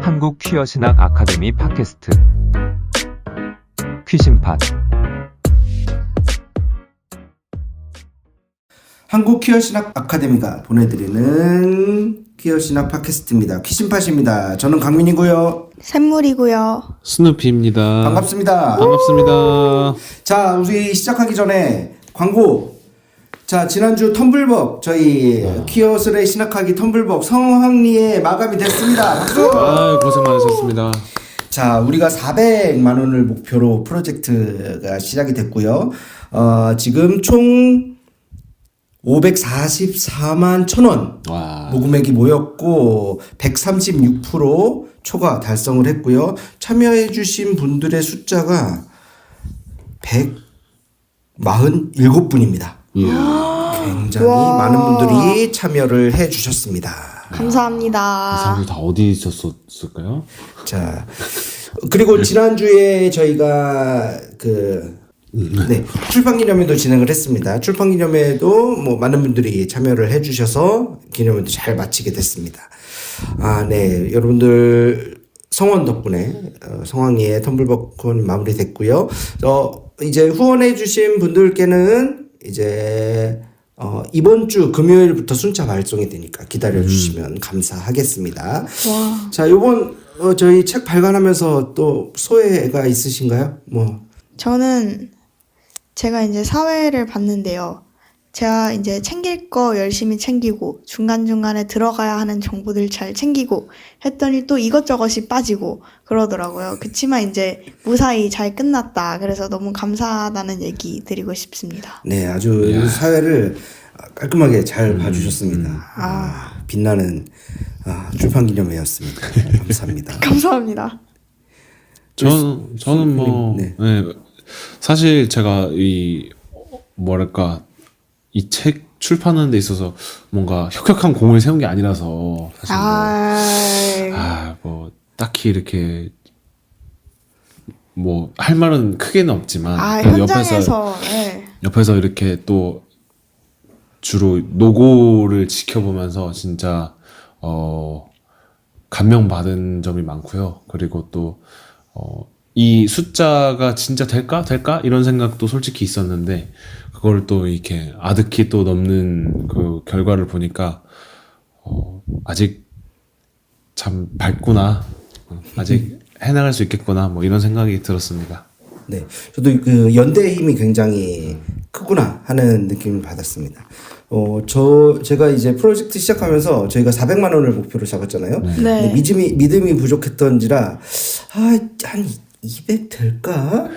한국 퀴어 신학 아카데미 팟캐스트 퀴신팟. 한국 퀴어 신학 아카데미가 보내드리는 퀴어 신학 팟캐스트입니다. 퀴신팟입니다. 저는 강민이고요. 샘물이고요. 스누피입니다. 반갑습니다. 반갑습니다. 자, 우리 시작하기 전에 광고. 자, 지난주 텀블벅 저희 퀴어슬의 신학하기 텀블벅 성황리에 마감이 됐습니다. 박수! 아, 고생 많으셨습니다. 자, 우리가 400만 원을 목표로 프로젝트가 시작이 됐고요. 지금 총 544만 1,000원 와. 모금액이 모였고 136% 초과 달성을 했고요. 참여해주신 분들의 숫자가 147분입니다. 예. 굉장히 와. 많은 분들이 참여를 해주셨습니다. 감사합니다. 사람들 다 어디 있었을까요? 자, 그리고 지난주에 저희가 출판 기념회도 진행을 했습니다. 출판 기념회에도 뭐 많은 분들이 참여를 해주셔서 기념회도 잘 마치게 됐습니다. 아, 네, 여러분들 성원 덕분에 성황리의 텀블벅콘 마무리됐고요. 이제 후원해주신 분들께는 이제 이번 주 금요일부터 순차 발송이 되니까 기다려주시면 감사하겠습니다. 와. 자, 요번 저희 책 발간하면서 또 소회가 있으신가요? 저는 제가 이제 사회를 봤는데요. 제가 이제 챙길 거 열심히 챙기고 중간중간에 들어가야 하는 정보들 잘 챙기고 했더니 또 이것저것이 빠지고 그러더라고요. 그치만 이제 무사히 잘 끝났다. 그래서 너무 감사하다는 얘기 드리고 싶습니다. 네, 아주 사회를 깔끔하게 잘 봐주셨습니다. 빛나는 출판 기념회였습니다. 감사합니다. 감사합니다. 저는 뭐, 네. 네. 사실 제가 이 책 출판하는 데 있어서 뭔가 혁혁한 공을 세운 게 아니라서 사실 뭐 딱히 이렇게 뭐 할 말은 크게는 없지만 현장에서 옆에서 이렇게 또 주로 노고를 지켜보면서 진짜 감명받은 점이 많고요. 그리고 또 이 숫자가 진짜 될까 이런 생각도 솔직히 있었는데 그걸 또 이렇게 아득히 또 넘는 그 결과를 보니까 아직 참 밝구나, 아직 해나갈 수 있겠구나, 뭐 이런 생각이 들었습니다. 네, 저도 그 연대의 힘이 굉장히 크구나 하는 느낌을 받았습니다. 제가 이제 프로젝트 시작하면서 저희가 400만 원을 목표로 잡았잖아요. 네. 근데 믿음이 부족했던지라 한 200 될까?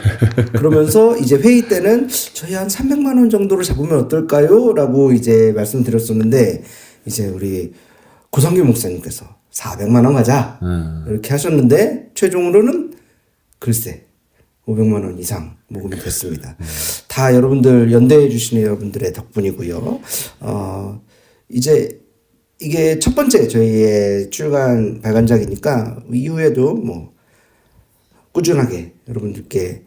그러면서 이제 회의 때는 저희 한 300만 원 정도로 잡으면 어떨까요? 라고 이제 말씀드렸었는데 이제 우리 고성규 목사님께서 400만 원 가자 이렇게 하셨는데 최종으로는 글쎄 500만 원 이상 모금이 됐습니다. 다 여러분들 연대해 주시는 여러분들의 덕분이고요. 이제 이게 첫 번째 저희의 출간 발간작이니까 이후에도 뭐 꾸준하게 여러분들께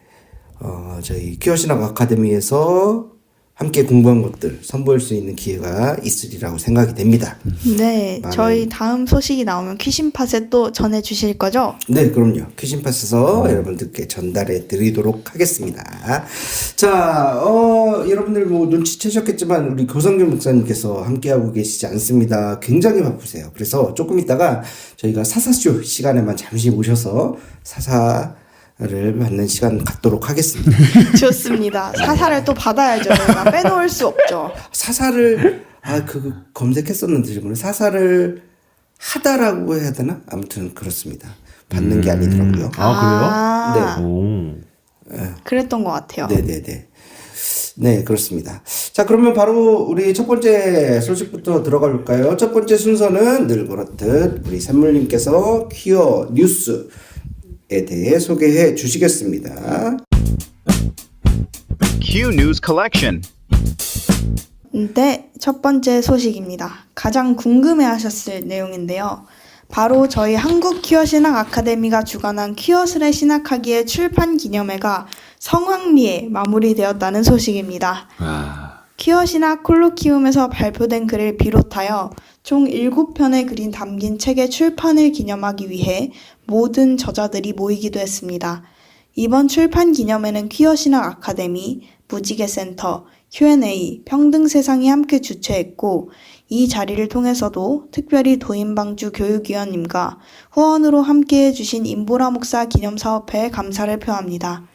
저희 퀴어 신학 아카데미에서 함께 공부한 것들 선보일 수 있는 기회가 있으리라고 생각이 됩니다. 네, 저희 다음 소식이 나오면 퀴신팟에 또 전해주실 거죠? 네, 그럼요. 퀴신팟에서 여러분들께 전달해 드리도록 하겠습니다. 자, 여러분들 뭐 눈치채셨겠지만 우리 고성규 목사님께서 함께하고 계시지 않습니다. 굉장히 바쁘세요. 그래서 조금 있다가 저희가 사사쇼 시간에만 잠시 모셔서 사사를 받는 시간 갖도록 하겠습니다. 좋습니다. 사사를 또 받아야죠. 저희가 빼놓을 수 없죠. 사사를 검색했었는데 지금 사사를 하다라고 해야 되나? 아무튼 그렇습니다. 받는 게 아니더라고요. 아, 네. 그래요? 그랬던 것 같아요. 네네네. 네, 그렇습니다. 자, 그러면 바로 우리 첫 번째 소식부터 들어가 볼까요? 첫 번째 순서는 늘 그렇듯 우리 샘물님께서 퀴어 뉴스에 대해 소개해 주시겠습니다. Q News Collection. 네, 첫 번째 소식입니다. 가장 궁금해하셨을 내용인데요. 바로 저희 한국 퀴어 신학 아카데미가 주관한 퀴어슬의 신학하기의 출판 기념회가 성황리에 마무리되었다는 소식입니다. 퀴엇이나 콜로키움에서 발표된 글을 비롯하여 총 7편의 글이 담긴 책의 출판을 기념하기 위해 모든 저자들이 모이기도 했습니다. 이번 출판 기념회는 퀴엇이나 아카데미, 무지개센터, Q&A, 평등세상이 함께 주최했고 이 자리를 통해서도 특별히 도인방주 교육위원님과 후원으로 함께해 주신 임보라 목사 기념사업회에 감사를 표합니다.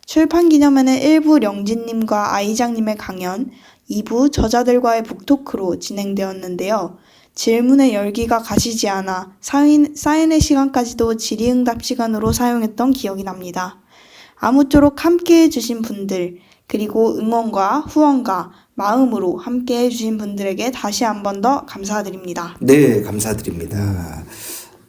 출판 기념회는 1부 령진님과 아이장님의 강연, 2부 저자들과의 북토크로 진행되었는데요. 질문의 열기가 가시지 않아 사인의 시간까지도 질의응답 시간으로 사용했던 기억이 납니다. 아무쪼록 함께해 주신 분들, 그리고 응원과 후원과 마음으로 함께해 주신 분들에게 다시 한 번 더 감사드립니다. 네, 감사드립니다.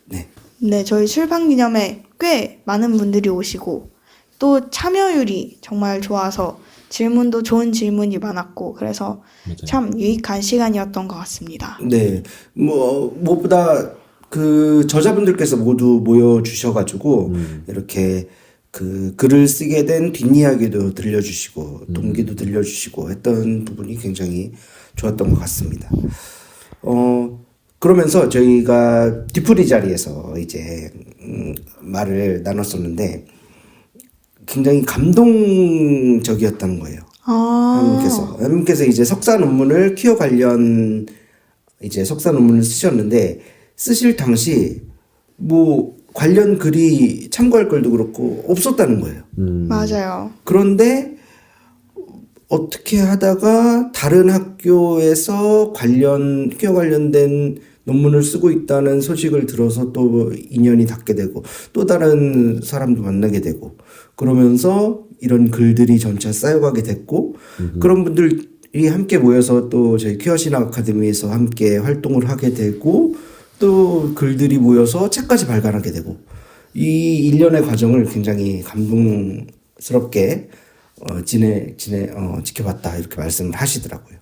네. 네, 저희 출판 기념회 꽤 많은 분들이 오시고 또 참여율이 정말 좋아서 질문도 좋은 질문이 많았고 그래서 맞아요. 참 유익한 시간이었던 것 같습니다. 네, 무엇보다 그 저자분들께서 모두 모여주셔가지고 이렇게 그 글을 쓰게 된 뒷이야기도 들려주시고 동기도 들려주시고 했던 부분이 굉장히 좋았던 것 같습니다. 그러면서 저희가 뒤풀이 자리에서 이제 말을 나눴었는데 굉장히 감동적이었다는 거예요. 하나님께서 이제 석사 논문을 퀴어 관련 이제 석사 논문을 쓰셨는데 쓰실 당시 뭐 관련 글이 참고할 글도 그렇고 없었다는 거예요. 맞아요. 그런데 어떻게 하다가 다른 학교에서 퀴어 관련된 논문을 쓰고 있다는 소식을 들어서 또 인연이 닿게 되고 또 다른 사람도 만나게 되고 그러면서 이런 글들이 점차 쌓여가게 됐고 그런 분들이 함께 모여서 또 저희 퀴어신학 아카데미에서 함께 활동을 하게 되고 또 글들이 모여서 책까지 발간하게 되고 이 일련의 과정을 굉장히 감동스럽게 지켜봤다 이렇게 말씀을 하시더라고요.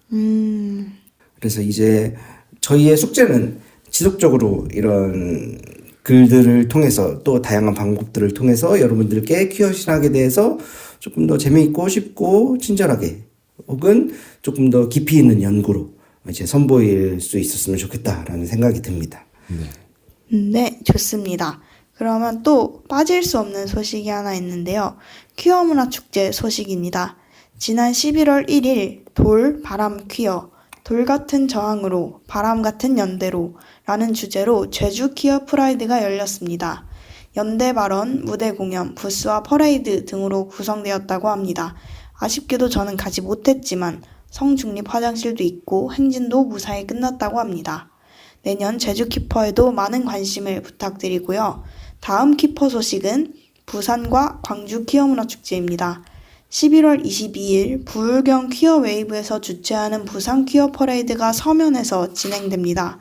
그래서 이제 저희의 숙제는 지속적으로 이런 글들을 통해서 또 다양한 방법들을 통해서 여러분들께 퀴어 신학에 대해서 조금 더 재미있고 쉽고 친절하게 혹은 조금 더 깊이 있는 연구로 이제 선보일 수 있었으면 좋겠다라는 생각이 듭니다. 네, 좋습니다. 그러면 또 빠질 수 없는 소식이 하나 있는데요. 퀴어 문화 축제 소식입니다. 지난 11월 1일 돌, 바람, 퀴어 돌 같은 저항으로 바람 같은 연대로 라는 주제로 제주 퀴어 프라이드가 열렸습니다. 연대 발언, 무대 공연, 부스와 퍼레이드 등으로 구성되었다고 합니다. 아쉽게도 저는 가지 못했지만 성중립 화장실도 있고 행진도 무사히 끝났다고 합니다. 내년 제주 키퍼에도 많은 관심을 부탁드리고요. 다음 키퍼 소식은 부산과 광주 퀴어문화축제입니다. 11월 22일 부울경 퀴어 웨이브에서 주최하는 부산 퀴어 퍼레이드가 서면에서 진행됩니다.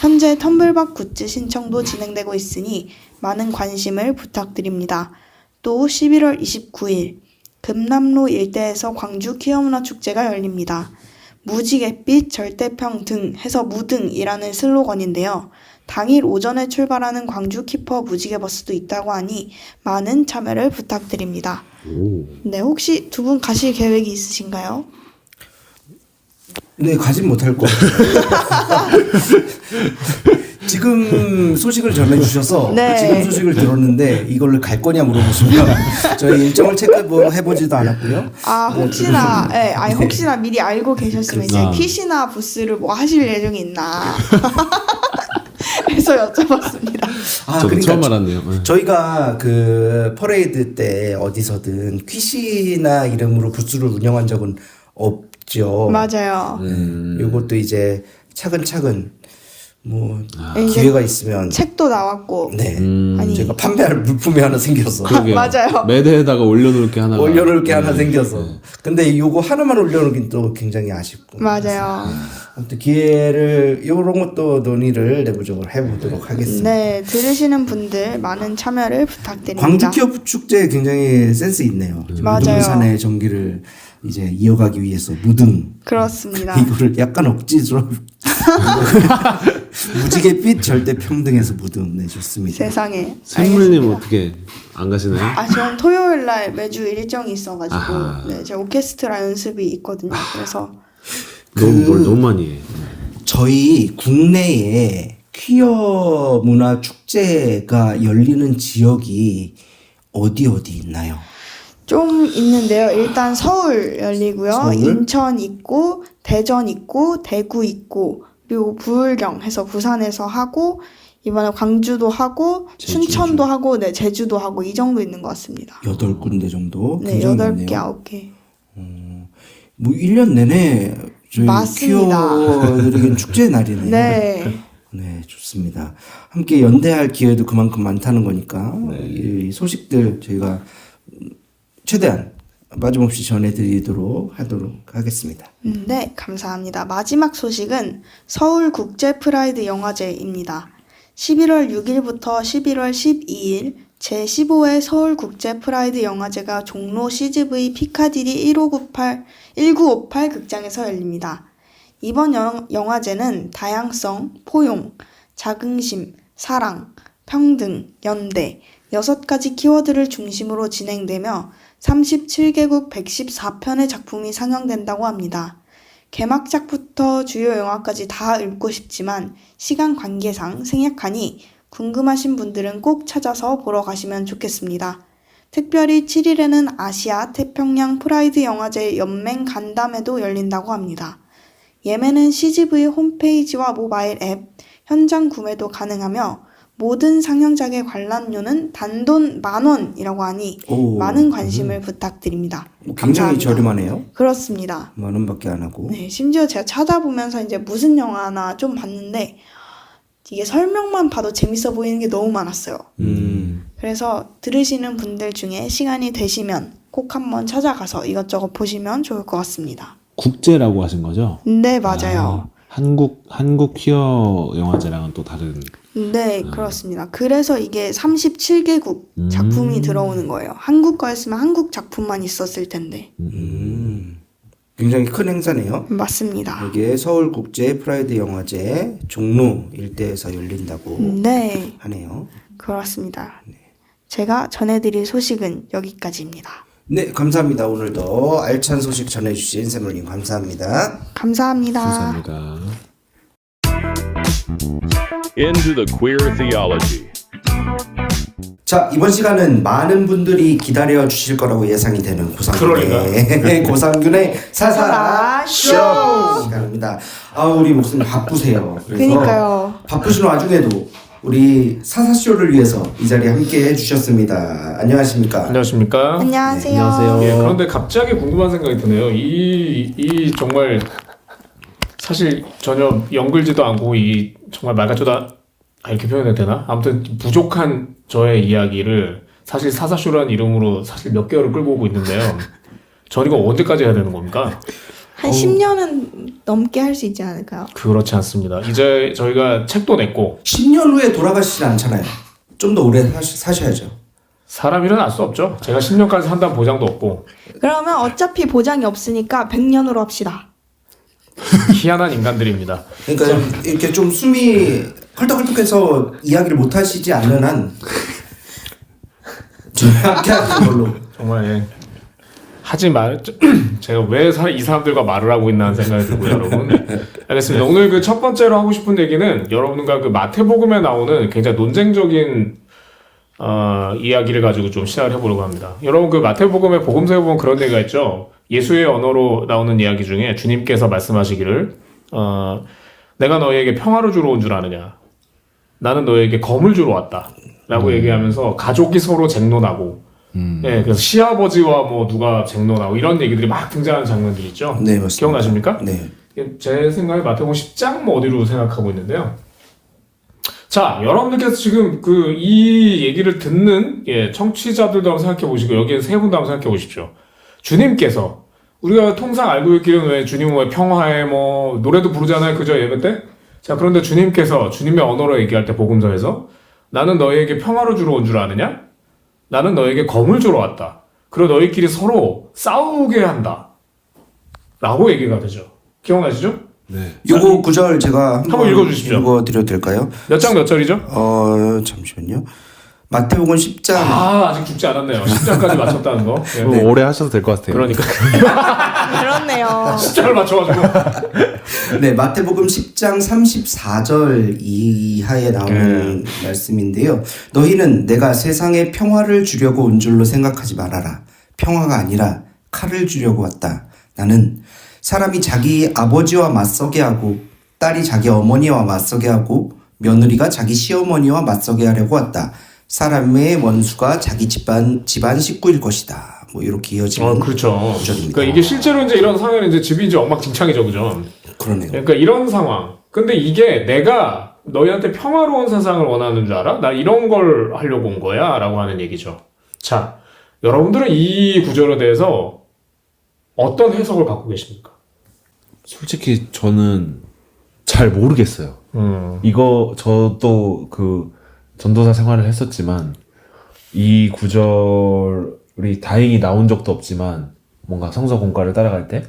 현재 텀블박 굿즈 신청도 진행되고 있으니 많은 관심을 부탁드립니다. 또 11월 29일 금남로 일대에서 광주 퀴어문화축제가 열립니다. 무지갯빛 절대평등 해서 무등이라는 슬로건인데요. 당일 오전에 출발하는 광주 키퍼 무지개버스도 있다고 하니 많은 참여를 부탁드립니다. 네, 혹시 두 분 가실 계획이 있으신가요? 네, 가진 못할 것 같아요. 지금 소식을 전해주셔서 네. 지금 소식을 들었는데 이걸로 갈 거냐 물어보시면 저희 일정을 체크해보지도 않았고요. 혹시나, 혹시나 미리 알고 계셨으면 이제 퀴시나 부스를 뭐 하실 예정이 있나. 그래서 여쭤봤습니다. 저도 처음 알았네요. 저희가 그 퍼레이드 때 어디서든 퀴시나 이름으로 부스를 운영한 적은 없죠. 맞아요. 이것도 이제 차근차근 뭐 기회가 있으면 책도 나왔고. 네. 아니, 제가 판매할 물품이 하나 생겨서 맞아요. 매대에다가 올려놓을 게 하나 생겨서 근데 요거 하나만 올려놓긴 또 굉장히 아쉽고 맞아요. 아무튼 기회를 요런 것도 논의를 내부적으로 해보도록 하겠습니다. 네, 들으시는 분들 많은 참여를 부탁드립니다. 광주 퀴어 축제 굉장히 센스 있네요. 맞아요. 무등산의 전기를 이제 이어가기 위해서 무등 그렇습니다. 이거를 약간 억지로 무지갯빛 절대 평등에서 무등 네 좋습니다. 세상에. 생물님 알겠습니다. 어떻게 안 가시나요? 전 토요일 날 매주 일정이 있어가지고 아하. 네, 제 오케스트라 연습이 있거든요. 그래서 뭘 너무 많이 해. 저희 국내에 퀴어 문화 축제가 열리는 지역이 어디 있나요? 좀 있는데요. 일단 서울 열리고요. 서울? 인천 있고, 대전 있고, 대구 있고, 그리고 부울경 해서 부산에서 하고, 이번에 광주도 하고, 춘천도 하고, 네, 제주도 하고, 이 정도 있는 것 같습니다. 8군데 정도? 네, 굉장히 8개, 많네요. 9개. 뭐 1년 내내 저희 맞습니다. 퀴어들에겐 축제의 날이네요. 네. 네, 좋습니다. 함께 연대할 기회도 그만큼 많다는 거니까 이 소식들 저희가 최대한 빠짐없이 전해드리도록 하도록 하겠습니다. 네, 감사합니다. 마지막 소식은 서울 국제 프라이드 영화제입니다. 11월 6일부터 11월 12일 제15회 서울 국제 프라이드 영화제가 종로 CGV 피카디리 1958 극장에서 열립니다. 이번 영화제는 다양성, 포용, 자긍심, 사랑, 평등, 연대 6가지 키워드를 중심으로 진행되며 37개국 114편의 작품이 상영된다고 합니다. 개막작부터 주요 영화까지 다 읽고 싶지만 시간 관계상 생략하니 궁금하신 분들은 꼭 찾아서 보러 가시면 좋겠습니다. 특별히 7일에는 아시아 태평양 프라이드 영화제 연맹 간담회도 열린다고 합니다. 예매는 CGV 홈페이지와 모바일 앱, 현장 구매도 가능하며 모든 상영작의 관람료는 단돈 10,000원이라고 하니 오, 많은 관심을 부탁드립니다. 굉장히 감사합니다. 저렴하네요. 그렇습니다. 10,000원밖에 안 하고. 네, 심지어 제가 찾아보면서 이제 무슨 영화나 좀 봤는데 이게 설명만 봐도 재밌어 보이는 게 너무 많았어요. 그래서 들으시는 분들 중에 시간이 되시면 꼭 한번 찾아가서 이것저것 보시면 좋을 것 같습니다. 국제라고 하신 거죠? 네, 맞아요. 한국 퀴어 영화제랑은 또 다른. 네, 그렇습니다. 그래서 이게 37개국 작품이 들어오는 거예요. 한국 거였으면 한국 작품만 있었을 텐데. 굉장히 큰 행사네요. 맞습니다. 여기에 서울국제 프라이드 영화제 종로 일대에서 열린다고 네, 하네요. 그렇습니다. 제가 전해드릴 소식은 여기까지입니다. 네, 감사합니다. 오늘도 알찬 소식 전해주신 샘물님 감사합니다. 감사합니다. 감사합니다. Into the queer theology. 자, 이번 시간은 많은 분들이 기다려 주실 거라고 예상이 되는 고상균의 고상균의 사사쇼 시간입니다. 아, 우리 목사님 바쁘세요. 그래서 그러니까요. 바쁘신 와중에도 우리 사사쇼를 위해서 이 자리에 함께 해주셨습니다. 안녕하십니까? 안녕하십니까? 안녕하세요. 예, 그런데 갑자기 궁금한 생각이 드네요. 이 정말 사실 전혀 연글지도 않고 이 정말 말 같지도 이렇게 표현해도 되나? 아무튼 부족한 저의 이야기를 사실 사사쇼라는 이름으로 사실 몇 개월을 끌고 오고 있는데요. 전 이거 언제까지 해야 되는 겁니까? 한 10년은 넘게 할 수 있지 않을까요? 그렇지 않습니다. 이제 저희가 책도 냈고 10년 후에 돌아가시지 않잖아요. 좀 더 오래 사셔야죠. 사람 일은 알 수 없죠. 제가 10년까지 산다는 보장도 없고 그러면 어차피 보장이 없으니까 100년으로 합시다. 희한한 인간들입니다. 그러니까 이렇게 좀 숨이 헐떡헐떡해서 이야기를 못 하시지 않는 한 저희 함께 하는 걸로. 정말 예. 하지 말 제가 왜 이 사람들과 말을 하고 있나 하는 생각이 들고요, 여러분. 알겠습니다. 오늘 그 첫 번째로 하고 싶은 얘기는 여러분과 그 마태복음에 나오는 굉장히 논쟁적인 이야기를 가지고 좀 시작을 해보려고 합니다. 여러분 그 마태복음의 복음서에 보면 그런 얘기가 있죠. 예수의 언어로 나오는 이야기 중에 주님께서 말씀하시기를 내가 너희에게 평화를 주러 온 줄 아느냐? 나는 너희에게 검을 주러 왔다. 라고 얘기하면서 가족이 서로 쟁론하고 예, 그래서 시아버지와 뭐 누가 쟁론하고 이런 얘기들이 막 등장하는 장면들이 있죠. 네, 맞습니다. 기억나십니까? 네. 제 생각에 마태복음 10장 뭐 어디로 생각하고 있는데요. 자, 여러분들께서 지금 이 얘기를 듣는 청취자들도 한번 생각해 보시고 여기에 세 분도 한번 생각해 보십시오. 주님께서 우리가 통상 알고 있기로는 왜 주님은 왜 평화에 뭐 노래도 부르잖아요. 그죠? 예배 때? 자, 그런데 주님께서 주님의 언어로 얘기할 때 복음서에서 나는 너희에게 평화를 주러 온 줄 아느냐? 나는 너에게 검을 주러 왔다. 그리고 너희끼리 서로 싸우게 한다. 라고 얘기가 되죠. 기억나시죠? 네. 요거 구절 제가 한번 읽어주십시오. 읽어드려도 될까요? 몇 장 몇 절이죠? 잠시만요. 마태복음 10장 아직 죽지 않았네요. 10장까지 맞췄다는 거. 예. 뭐 오래 하셔도 될 것 같아요. 그러니까 그렇네요. 10장을 맞춰가지고. 네, 마태복음 10장 34절 이하에 나오는 말씀인데요. 너희는 내가 세상에 평화를 주려고 온 줄로 생각하지 말아라. 평화가 아니라 칼을 주려고 왔다. 나는 사람이 자기 아버지와 맞서게 하고 딸이 자기 어머니와 맞서게 하고 며느리가 자기 시어머니와 맞서게 하려고 왔다. 사람의 원수가 자기 집안 식구일 것이다. 뭐 이렇게 이어지는 그렇죠. 구절입니다. 그러니까 이게 실제로 이제 이런 상황은 이제 집이 이제 엉망진창이죠, 그죠? 그러네요. 그러니까 이런 상황. 근데 이게 내가 너희한테 평화로운 세상을 원하는 줄 알아? 나 이런 걸 하려고 온 거야? 라고 하는 얘기죠. 자, 여러분들은 이 구절에 대해서 어떤 해석을 갖고 계십니까? 솔직히 저는 잘 모르겠어요. 이거 저도 그 전도사 생활을 했었지만 이 구절이 다행히 나온 적도 없지만 뭔가 성서 공과를 따라갈 때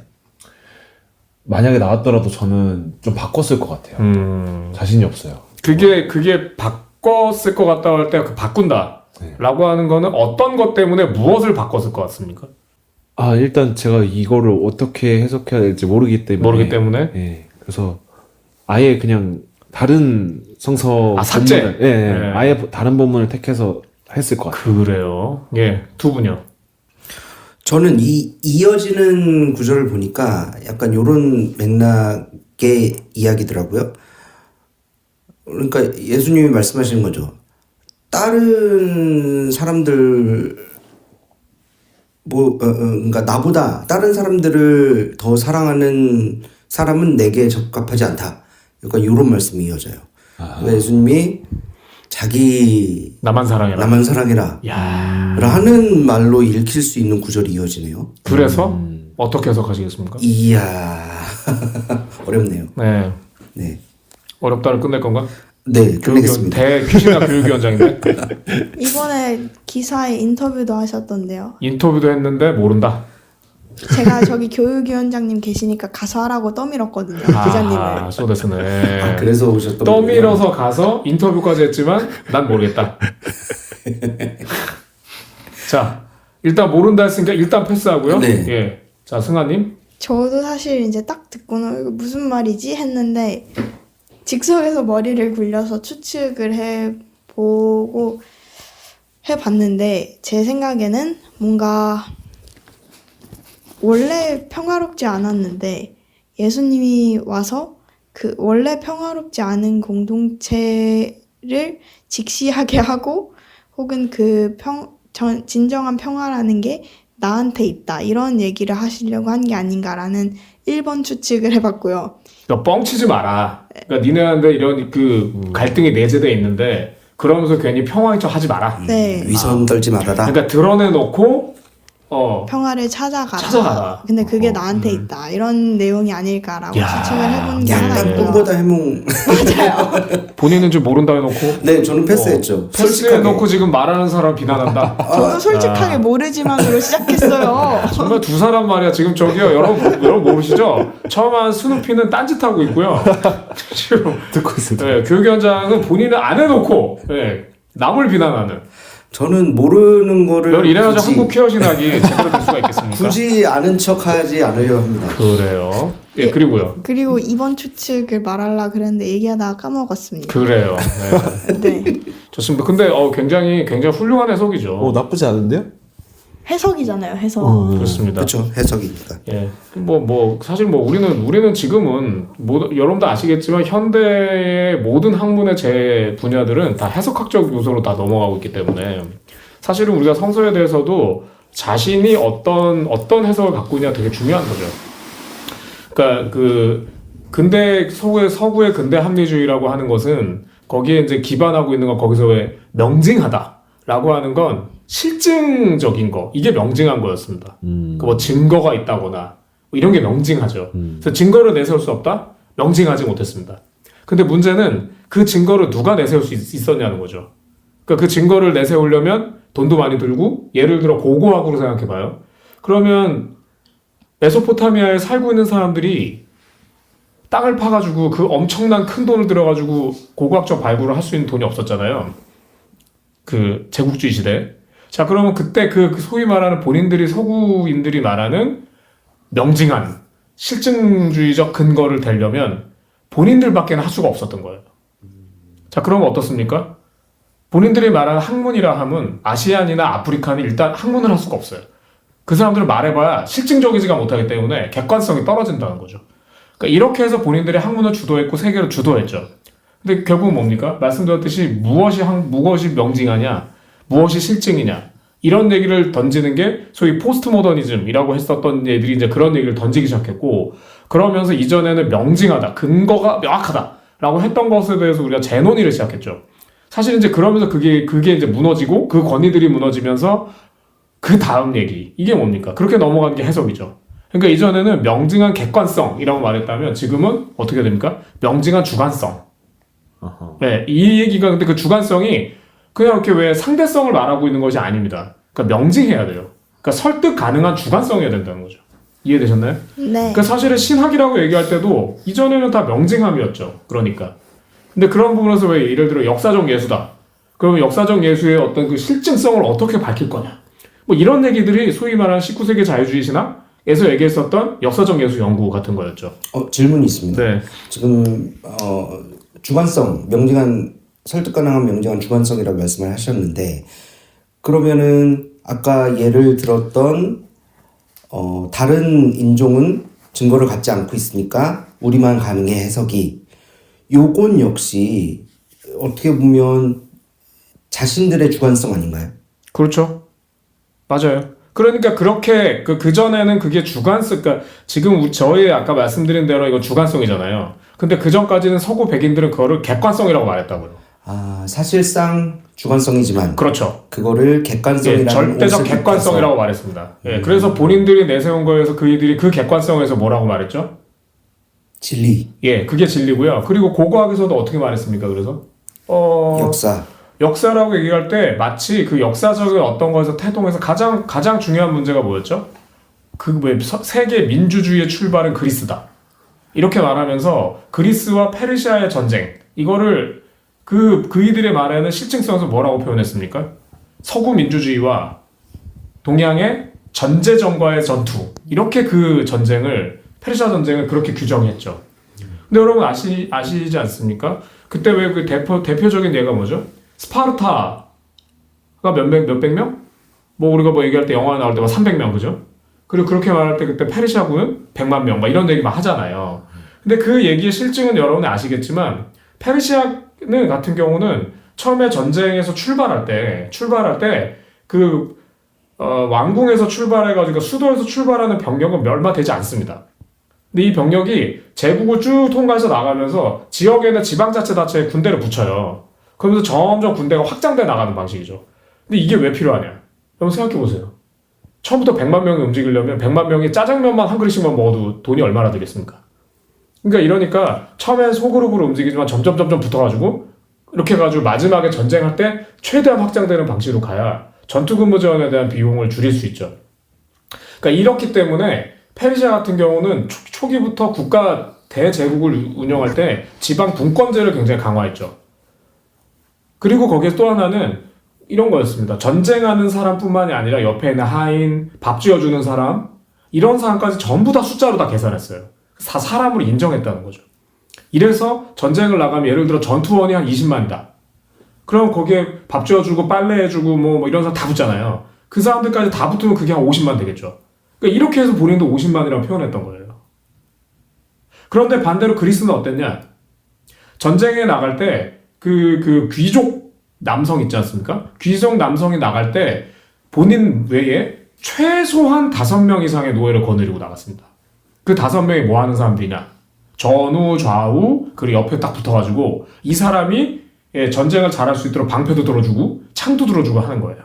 만약에 나왔더라도 저는 좀 바꿨을 것 같아요. 자신이 없어요. 그게 바꿨을 것 같다 할 때 그 바꾼다. 네. 라고 하는 거는 어떤 것 때문에 무엇을 바꿨을 것 같습니까? 일단 제가 이거를 어떻게 해석해야 될지 모르기 때문에. 예. 그래서 아예 그냥 다른 성서 삭제. 본문을, 예. 아예 다른 본문을 택해서 했을 것 같아요. 그래요. 예, 두 분요. 저는 이어지는 구절을 보니까 약간 요런 맥락의 이야기더라고요. 그러니까 예수님이 말씀하시는 거죠. 다른 사람들 그러니까 나보다 다른 사람들을 더 사랑하는 사람은 내게 적합하지 않다. 약간 이런 말씀이 이어져요. 그러니까 예수님이 자기 나만 사랑해라. 나만 사랑해라. 야. 라는 말로 읽힐 수 있는 구절이 이어지네요. 그래서 어떻게 해석하시겠습니까? 이야 어렵네요. 네. 네, 어렵다를 끝낼 건가? 네 끝내겠습니다. 퀴즈나 교육위원장인데 이번에 기사에 인터뷰도 하셨던데요. 인터뷰도 했는데 모른다. 제가 저기 교육위원장님 계시니까 가서 하라고 떠밀었거든요. 기자님을. 소데스네. 그래서 오셨던 떠밀어서 가서 인터뷰까지 했지만 난 모르겠다. 자, 일단 모른다 했으니까 일단 패스하고요. 네. 예. 자, 승아님. 저도 사실 이제 딱 듣고는 이거 무슨 말이지 했는데 즉석에서 머리를 굴려서 추측을 해보고 해봤는데 제 생각에는 뭔가 원래 평화롭지 않았는데 예수님이 와서 그 원래 평화롭지 않은 공동체를 직시하게 하고 혹은 그 진정한 평화라는 게 나한테 있다 이런 얘기를 하시려고 한 게 아닌가라는 1번 추측을 해봤고요. 그러니까 뻥치지 마라. 그러니까 니네한테 이런 그 갈등이 내재돼 있는데 그러면서 괜히 평화인 척 하지 마라. 네. 위선 떨지 말아라. 그러니까 드러내놓고 평화를 찾아가라. 찾아가라. 근데 그게 나한테 있다. 이런 내용이 아닐까라고 야. 추측을 해본 게 하나 약간 있고요. 꿈보다 해몽. 맞아요. 본인은 좀 모른다 해놓고 네, 저는 패스했죠. 패스해놓고 지금 말하는 사람 비난한다. 저도 솔직하게 모르지만으로 시작했어요. 정말 두 사람 말이야. 지금 저기요. 여러분 모르시죠? 처음 한 스누피는 딴짓하고 있고요. 지금 듣고 있습니다. 네, 교육위원장은 본인은 안 해놓고 네, 남을 비난하는. 저는 모르는 거를 이래가지고 한국 퀴어신학이 제대로 될 수가 있겠습니까? 굳이 아는 척하지 않으려 합니다. 그래요. 예, 그리고요. 그리고 이번 추측을 말하려 그랬는데 얘기하다가 까먹었습니다. 그래요. 네. 네. 좋습니다. 근데 굉장히 훌륭한 해석이죠. 나쁘지 않은데요? 해석이잖아요. 해석. 그렇습니다. 그렇죠. 해석이니까. 예. 사실 우리는 지금은 여러분도 아시겠지만 현대의 모든 학문의 제 분야들은 다 해석학적 요소로 다 넘어가고 있기 때문에 사실은 우리가 성서에 대해서도 자신이 어떤 해석을 갖고 있냐 되게 중요한 거죠. 그러니까 그 근대 서구의 근대 합리주의라고 하는 것은 거기에 이제 기반하고 있는 건 거기서 왜 명징하다라고 하는 건 실증적인 거 이게 명징한 거였습니다. 그 뭐 증거가 있다거나 뭐 이런 게 명징하죠. 그래서 증거를 내세울 수 없다? 명징하지 못했습니다. 근데 문제는 그 증거를 누가 내세울 수 있었냐는 거죠. 그러니까 그 증거를 내세우려면 돈도 많이 들고 예를 들어 고고학으로 생각해봐요. 그러면 메소포타미아에 살고 있는 사람들이 땅을 파가지고 그 엄청난 큰 돈을 들여가지고 고고학적 발굴을 할 수 있는 돈이 없었잖아요. 그 제국주의 시대. 자, 그러면 그때 그 소위 말하는 본인들이 서구인들이 말하는 명징한 실증주의적 근거를 대려면 본인들밖에는 할 수가 없었던 거예요. 자, 그러면 어떻습니까? 본인들이 말하는 학문이라 함은 아시안이나 아프리카는 일단 학문을 할 수가 없어요. 그 사람들은 말해봐야 실증적이지가 못하기 때문에 객관성이 떨어진다는 거죠. 그러니까 이렇게 해서 본인들이 학문을 주도했고 세계를 주도했죠. 근데 결국은 뭡니까? 말씀드렸듯이 무엇이 명징하냐, 무엇이 실증이냐, 이런 얘기를 던지는 게 소위 포스트 모더니즘이라고 했었던 애들이 이제 그런 얘기를 던지기 시작했고, 그러면서 이전에는 명징하다, 근거가 명확하다라고 했던 것에 대해서 우리가 재논의를 시작했죠. 사실 이제 그러면서 그게 이제 무너지고 그 권위들이 무너지면서 그 다음 얘기, 이게 뭡니까? 그렇게 넘어가는 게 해석이죠. 그러니까 이전에는 명징한 객관성이라고 말했다면 지금은 어떻게 됩니까? 명징한 주관성. 네, 이 얘기가 근데 그 주관성이 그냥 이렇게 왜 상대성을 말하고 있는 것이 아닙니다. 그러니까 명징해야 돼요. 그러니까 설득 가능한 주관성이어야 된다는 거죠. 이해되셨나요? 네. 그러니까 사실은 신학이라고 얘기할 때도 이전에는 다 명징함이었죠. 그러니까. 근데 그런 부분에서 왜 예를 들어 역사적 예수다. 그러면 역사적 예수의 어떤 그 실증성을 어떻게 밝힐 거냐. 뭐 이런 얘기들이 소위 말하는 19세기 자유주의 신학에서 얘기했었던 역사적 예수 연구 같은 거였죠. 질문이 있습니다. 네. 지금 주관성, 명징한 설득 가능한 명징한 주관성이라고 말씀을 하셨는데, 그러면은 아까 예를 들었던 다른 인종은 증거를 갖지 않고 있으니까 우리만 가능해 해석이, 요건 역시 어떻게 보면 자신들의 주관성 아닌가요? 그렇죠. 맞아요. 그러니까 그렇게 그 전에는 그게 주관성, 그러니까 지금 저희 아까 말씀드린 대로 이건 주관성이잖아요. 근데 그 전까지는 서구 백인들은 그거를 객관성이라고 말했다고요. 아, 사실상 주관성이지만 그렇죠. 그거를 객관성이라는 예, 절대적 옷을 객관성이라고 말했습니다. 예, 그래서 본인들이 내세운 거에서 그이들이 그 객관성에서 뭐라고 말했죠? 진리, 예, 그게 진리고요. 그리고 고고학에서도 어떻게 말했습니까? 그래서 역사, 역사라고 얘기할 때 마치 그 역사적인 어떤 거에서 태동해서 가장 중요한 문제가 뭐였죠? 그 왜 세계 민주주의의 출발은 그리스다. 이렇게 말하면서 그리스와 페르시아의 전쟁, 이거를 그이들의 말에는 실증성에서 뭐라고 표현했습니까? 서구 민주주의와 동양의 전제정과의 전투, 이렇게 그 전쟁을, 페르시아 전쟁을 그렇게 규정했죠. 근데 여러분 아시지 않습니까? 그때 왜 그 대표적인 예가 뭐죠? 스파르타가 몇백 명? 뭐 우리가 뭐 얘기할 때 영화 나올 때 막 300명, 그죠? 그리고 그렇게 말할 때 그때 페르시아군은 100만 명, 막 이런 얘기만 하잖아요. 근데 그 얘기의 실증은 여러분이 아시겠지만, 페르시아는 같은 경우는 처음에 전쟁에서 출발할 때 왕궁에서 출발해가지고 수도에서 출발하는 병력은 멸망되지 않습니다. 근데 이 병력이 제국을 쭉 통과해서 나가면서 지역에 있는 지방자치단체에 군대를 붙여요. 그러면서 점점 군대가 확장돼 나가는 방식이죠. 근데 이게 왜 필요하냐? 여러분 생각해보세요. 처음부터 100만 명이 움직이려면 100만 명이 짜장면만 한 그릇씩만 먹어도 돈이 얼마나 들겠습니까? 그러니까 이러니까 처음엔 소그룹으로 움직이지만 점점 붙어가지고 이렇게 해가지고 마지막에 전쟁할 때 최대한 확장되는 방식으로 가야 전투근무 지원에 대한 비용을 줄일 수 있죠. 그러니까 이렇기 때문에 페르시아 같은 경우는 초기부터 국가 대제국을 운영할 때 지방 분권제를 굉장히 강화했죠. 그리고 거기에 또 하나는 이런 거였습니다. 전쟁하는 사람뿐만이 아니라 옆에 있는 하인, 밥 지어주는 사람, 이런 사람까지 전부 다 숫자로 다 계산했어요. 다 사람으로 인정했다는 거죠. 이래서 전쟁을 나가면 예를 들어 전투원이 한 20만이다. 그럼 거기에 밥 지어주고 빨래해주고 뭐 이런 사람 다 붙잖아요. 그 사람들까지 다 붙으면 그게 한 50만 되겠죠. 그러니까 이렇게 해서 본인도 50만이라고 표현했던 거예요. 그런데 반대로 그리스는 어땠냐? 전쟁에 나갈 때 그 귀족 남성 있지 않습니까? 귀족 남성이 나갈 때 본인 외에 최소한 5명 이상의 노예를 거느리고 나갔습니다. 그 5명이 뭐 하는 사람들이냐? 전후, 좌우, 그리고 옆에 딱 붙어가지고 이 사람이 전쟁을 잘할 수 있도록 방패도 들어주고 창도 들어주고 하는 거예요.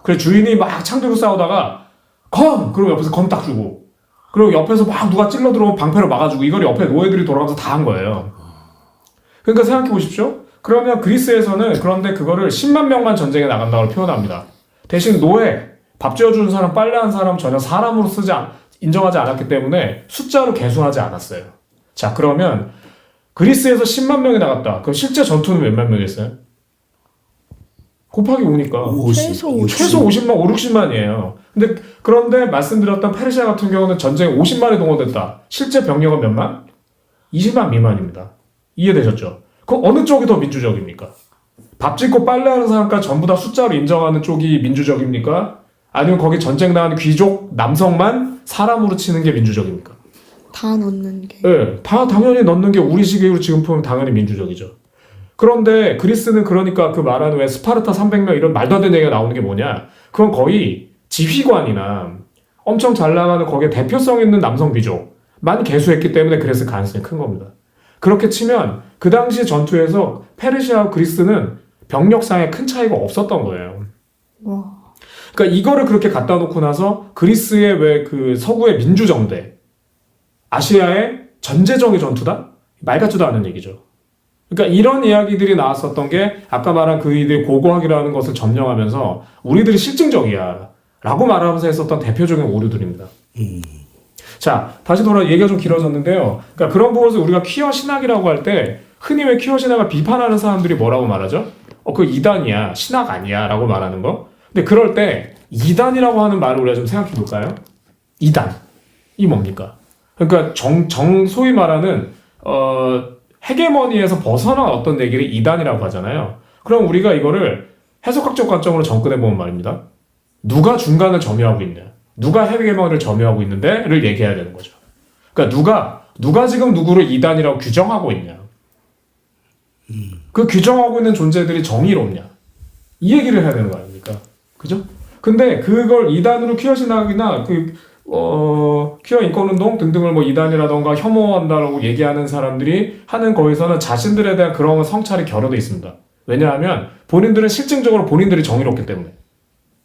그래서 주인이 막 창 들고 싸우다가 검! 그리고 옆에서 검 딱 주고, 그리고 옆에서 막 누가 찔러 들어오면 방패로 막아주고, 이걸 옆에 노예들이 돌아가면서 다 한 거예요. 그러니까 생각해 보십시오. 그러면 그리스에서는 그런데 그거를 10만 명만 전쟁에 나간다고 표현합니다. 대신 노예, 밥 지어주는 사람, 빨래하는 사람 전혀 사람으로 인정하지 않았기 때문에 숫자로 계수하지 않았어요. 자, 그러면 그리스에서 10만 명이 나갔다. 그럼 실제 전투는 몇만 명이겠어요? 곱하기 5니까. 최소 50. 최소 50만, 5, 60만이에요. 근데 그런데 말씀드렸던 페르시아 같은 경우는 전쟁에 50만이 동원됐다. 실제 병력은 몇만? 20만 미만입니다. 이해되셨죠? 그럼 어느 쪽이 더 민주적입니까? 밥 짓고 빨래하는 사람까지 전부 다 숫자로 인정하는 쪽이 민주적입니까? 아니면 거기 전쟁 나가는 귀족 남성만 사람으로 치는 게 민주적입니까? 다 놓는 게. 네, 다 당연히 넣는 게 우리 시기로 지금 보면 당연히 민주적이죠. 그런데 그리스는 그러니까 그 말하는 왜 스파르타 300명 이런 말도 안 되는 얘기가 나오는 게 뭐냐? 그건 거의 지휘관이나 엄청 잘 나가는 거기에 대표성 있는 남성 귀족만 개수했기 때문에 그랬을 가능성이 큰 겁니다. 그렇게 치면 그 당시 전투에서 페르시아와 그리스는 병력상에 큰 차이가 없었던 거예요. 와. 그러니까 이거를 그렇게 갖다 놓고 나서 그리스의 왜 그 서구의 민주정대, 아시아의 전제정의 전투다? 말 같지도 않은 얘기죠. 그러니까 이런 이야기들이 나왔었던 게 아까 말한 그이들이 고고학이라는 것을 점령하면서 우리들이 실증적이야 라고 말하면서 했었던 대표적인 오류들입니다. 자, 다시 돌아 얘기가 좀 길어졌는데요. 그러니까 그런 부분에서 우리가 퀴어 신학이라고 할 때 흔히 왜 퀴어 신학을 비판하는 사람들이 뭐라고 말하죠? 그 이단이야, 신학 아니야 라고 말하는 거. 근데 그럴 때 이단이라고 하는 말을 우리가 좀 생각해 볼까요? 이단. 이 뭡니까? 그러니까 소위 말하는 헤게모니에서 벗어난 어떤 얘기를 이단이라고 하잖아요. 그럼 우리가 이거를 해석학적 관점으로 접근해 보면 말입니다. 누가 중간을 점유하고 있냐? 누가 헤게모니를 점유하고 있는데를 얘기해야 되는 거죠. 그러니까 누가 지금 누구를 이단이라고 규정하고 있냐? 그 규정하고 있는 존재들이 정의롭냐? 이 얘기를 해야 되는 거 아닙니까? 그죠? 근데 그걸 이단으로 퀴어 신학이나 퀴어 인권운동 등등을 뭐 이단이라던가 혐오한다라고 얘기하는 사람들이 하는 거에서는 자신들에 대한 그런 성찰이 결여돼 있습니다. 왜냐하면 본인들은 실증적으로 본인들이 정의롭기 때문에,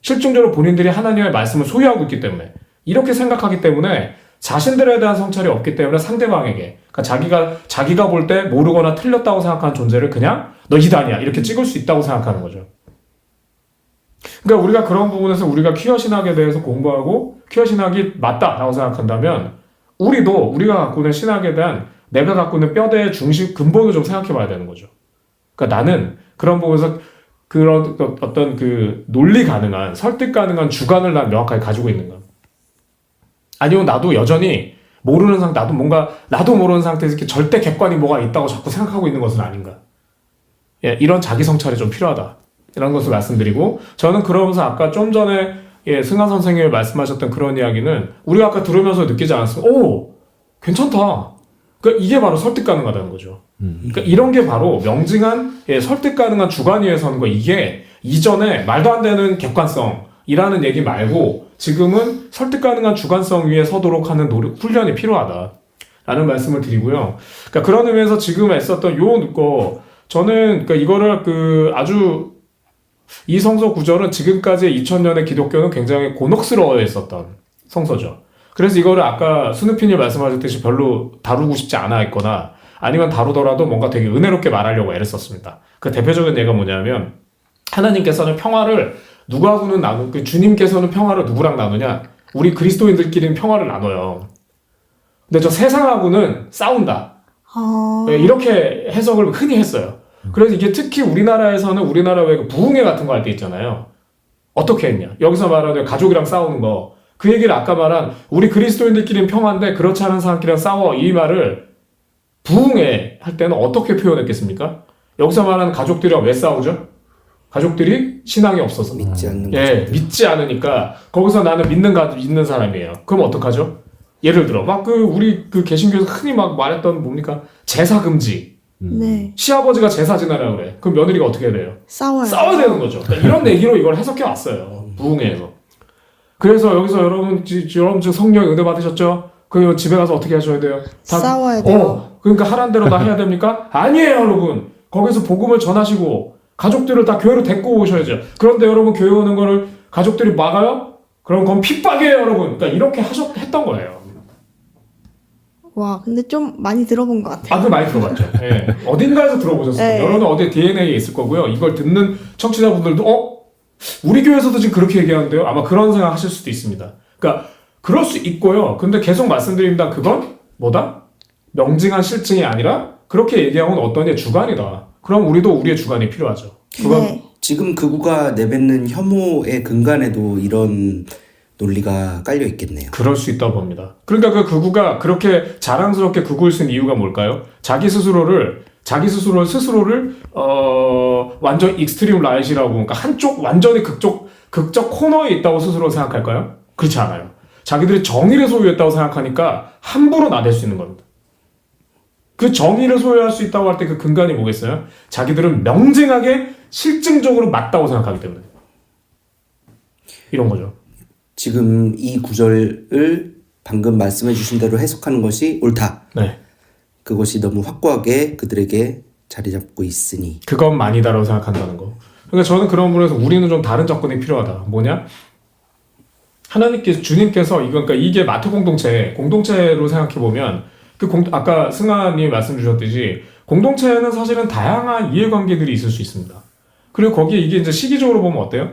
실증적으로 본인들이 하나님의 말씀을 소유하고 있기 때문에, 이렇게 생각하기 때문에 자신들에 대한 성찰이 없기 때문에 상대방에게, 그러니까 자기가 볼 때 모르거나 틀렸다고 생각하는 존재를 그냥 너 이단이야 이렇게 찍을 수 있다고 생각하는 거죠. 그러니까 우리가 그런 부분에서 우리가 퀴어 신학에 대해서 공부하고 퀴어 신학이 맞다라고 생각한다면 우리가 갖고 있는 신학에 대한 내가 갖고 있는 뼈대의 중심 근본을 좀 생각해 봐야 되는 거죠. 그러니까 나는 그런 부분에서 그런 어떤 그 논리 가능한 설득 가능한 주관을 난 명확하게 가지고 있는가? 아니면 나도 여전히 모르는 상태, 나도 모르는 상태에서 이렇게 절대 객관이 뭐가 있다고 자꾸 생각하고 있는 것은 아닌가? 예, 이런 자기 성찰이 좀 필요하다. 이런 것을 말씀드리고, 저는 그러면서 아까 좀 전에 승하 선생님이 말씀하셨던 그런 이야기는 우리가 아까 들으면서 느끼지 않았습니까? 오, 괜찮다. 그러니까 이게 바로 설득 가능하다는 거죠. 그러니까 이런 게 바로 명징한 설득 가능한 주관 위에 서는 거. 이게 이전에 말도 안 되는 객관성이라는 얘기 말고 지금은 설득 가능한 주관성 위에 서도록 하는 훈련이 필요하다라는 말씀을 드리고요. 그러니까 그런 의미에서 지금 했었던 저는 그러니까 이거를 아주 이 성서 구절은 지금까지 2000년의 기독교는 굉장히 곤혹스러워 했었던 성서죠. 그래서 이거를 아까 스누피님 말씀하셨듯이 별로 다루고 싶지 않아 했거나 아니면 다루더라도 뭔가 되게 은혜롭게 말하려고 애를 썼습니다. 그 대표적인 예가 뭐냐면 하나님께서는 평화를 누구하고는 주님께서는 평화를 누구랑 나누냐? 우리 그리스도인들끼리는 평화를 나눠요. 근데 저 세상하고는 싸운다. 이렇게 해석을 흔히 했어요. 그래서 이게 특히 우리나라에서는 우리나라 왜 부흥회 같은 거 할 때 있잖아요. 어떻게 했냐? 여기서 말하는 가족이랑 싸우는 거. 그 얘기를 아까 말한 우리 그리스도인들끼리는 평화인데 그렇지 않은 사람끼리랑 싸워. 이 말을 부흥회 할 때는 어떻게 표현했겠습니까? 여기서 말하는 가족들이랑 왜 싸우죠? 가족들이 신앙이 없어서. 믿지 않는 믿지 않으니까 거기서 나는 믿는 사람이에요. 그럼 어떡하죠? 예를 들어 우리 개신교에서 흔히 말했던 뭡니까? 제사 금지. 네. 시아버지가 제사 지내라 그래. 그럼 며느리가 어떻게 해야 돼요? 싸워야 되는 거죠. 그러니까 이런 얘기로 이걸 해석해 왔어요. 부흥회에서. 그래서 여기서 여러분 지금 성령의 은혜 받으셨죠? 그럼 집에 가서 어떻게 하셔야 돼요? 싸워야 돼요. 그러니까 하란 대로 다 해야 됩니까? 아니에요, 여러분. 거기서 복음을 전하시고 가족들을 다 교회로 데리고 오셔야죠. 그런데 여러분 교회 오는 거를 가족들이 막아요? 그럼 그건 핍박이에요, 여러분. 그러니까 이렇게 했던 거예요. 와, 근데 좀 많이 들어본 것 같아요. 그 많이 들어봤죠. 네. 어딘가에서 들어보셨어요. 네. 여러분 어디 DNA에 있을 거고요. 이걸 듣는 청취자분들도 우리 교회에서도 지금 그렇게 얘기하는데요. 아마 그런 생각 하실 수도 있습니다. 그러니까 그럴 수 있고요. 근데 계속 말씀드립니다. 그건 뭐다? 명징한 실증이 아니라 그렇게 얘기하고는 어떤 주관이다. 그럼 우리도 우리의 주관이 필요하죠. 그건 네. 지금 극우가 내뱉는 혐오의 근간에도 이런 논리가 깔려 있겠네요. 그럴 수 있다고 봅니다. 그러니까 그 극우가 그렇게 자랑스럽게 극우를 쓴 이유가 뭘까요? 자기 스스로를 완전 익스트림 라이트라고, 그러니까 한쪽 완전히 극적 코너에 있다고 스스로 생각할까요? 그렇지 않아요. 자기들이 정의를 소유했다고 생각하니까 함부로 나댈 수 있는 겁니다. 그 정의를 소유할 수 있다고 할 때 그 근간이 뭐겠어요? 자기들은 명징하게 실증적으로 맞다고 생각하기 때문에 이런 거죠. 지금 이 구절을 방금 말씀해 주신 대로 해석하는 것이 옳다. 네, 그것이 너무 확고하게 그들에게 자리 잡고 있으니. 그것만이다라고 생각한다는 거. 그러니까 저는 그런 부분에서 우리는 좀 다른 접근이 필요하다. 뭐냐? 하나님께서, 주님께서 그러니까 이게 마태 공동체로 생각해 보면 아까 승아님이 말씀 주셨듯이 공동체에는 사실은 다양한 이해관계들이 있을 수 있습니다. 그리고 거기에 이게 이제 시기적으로 보면 어때요?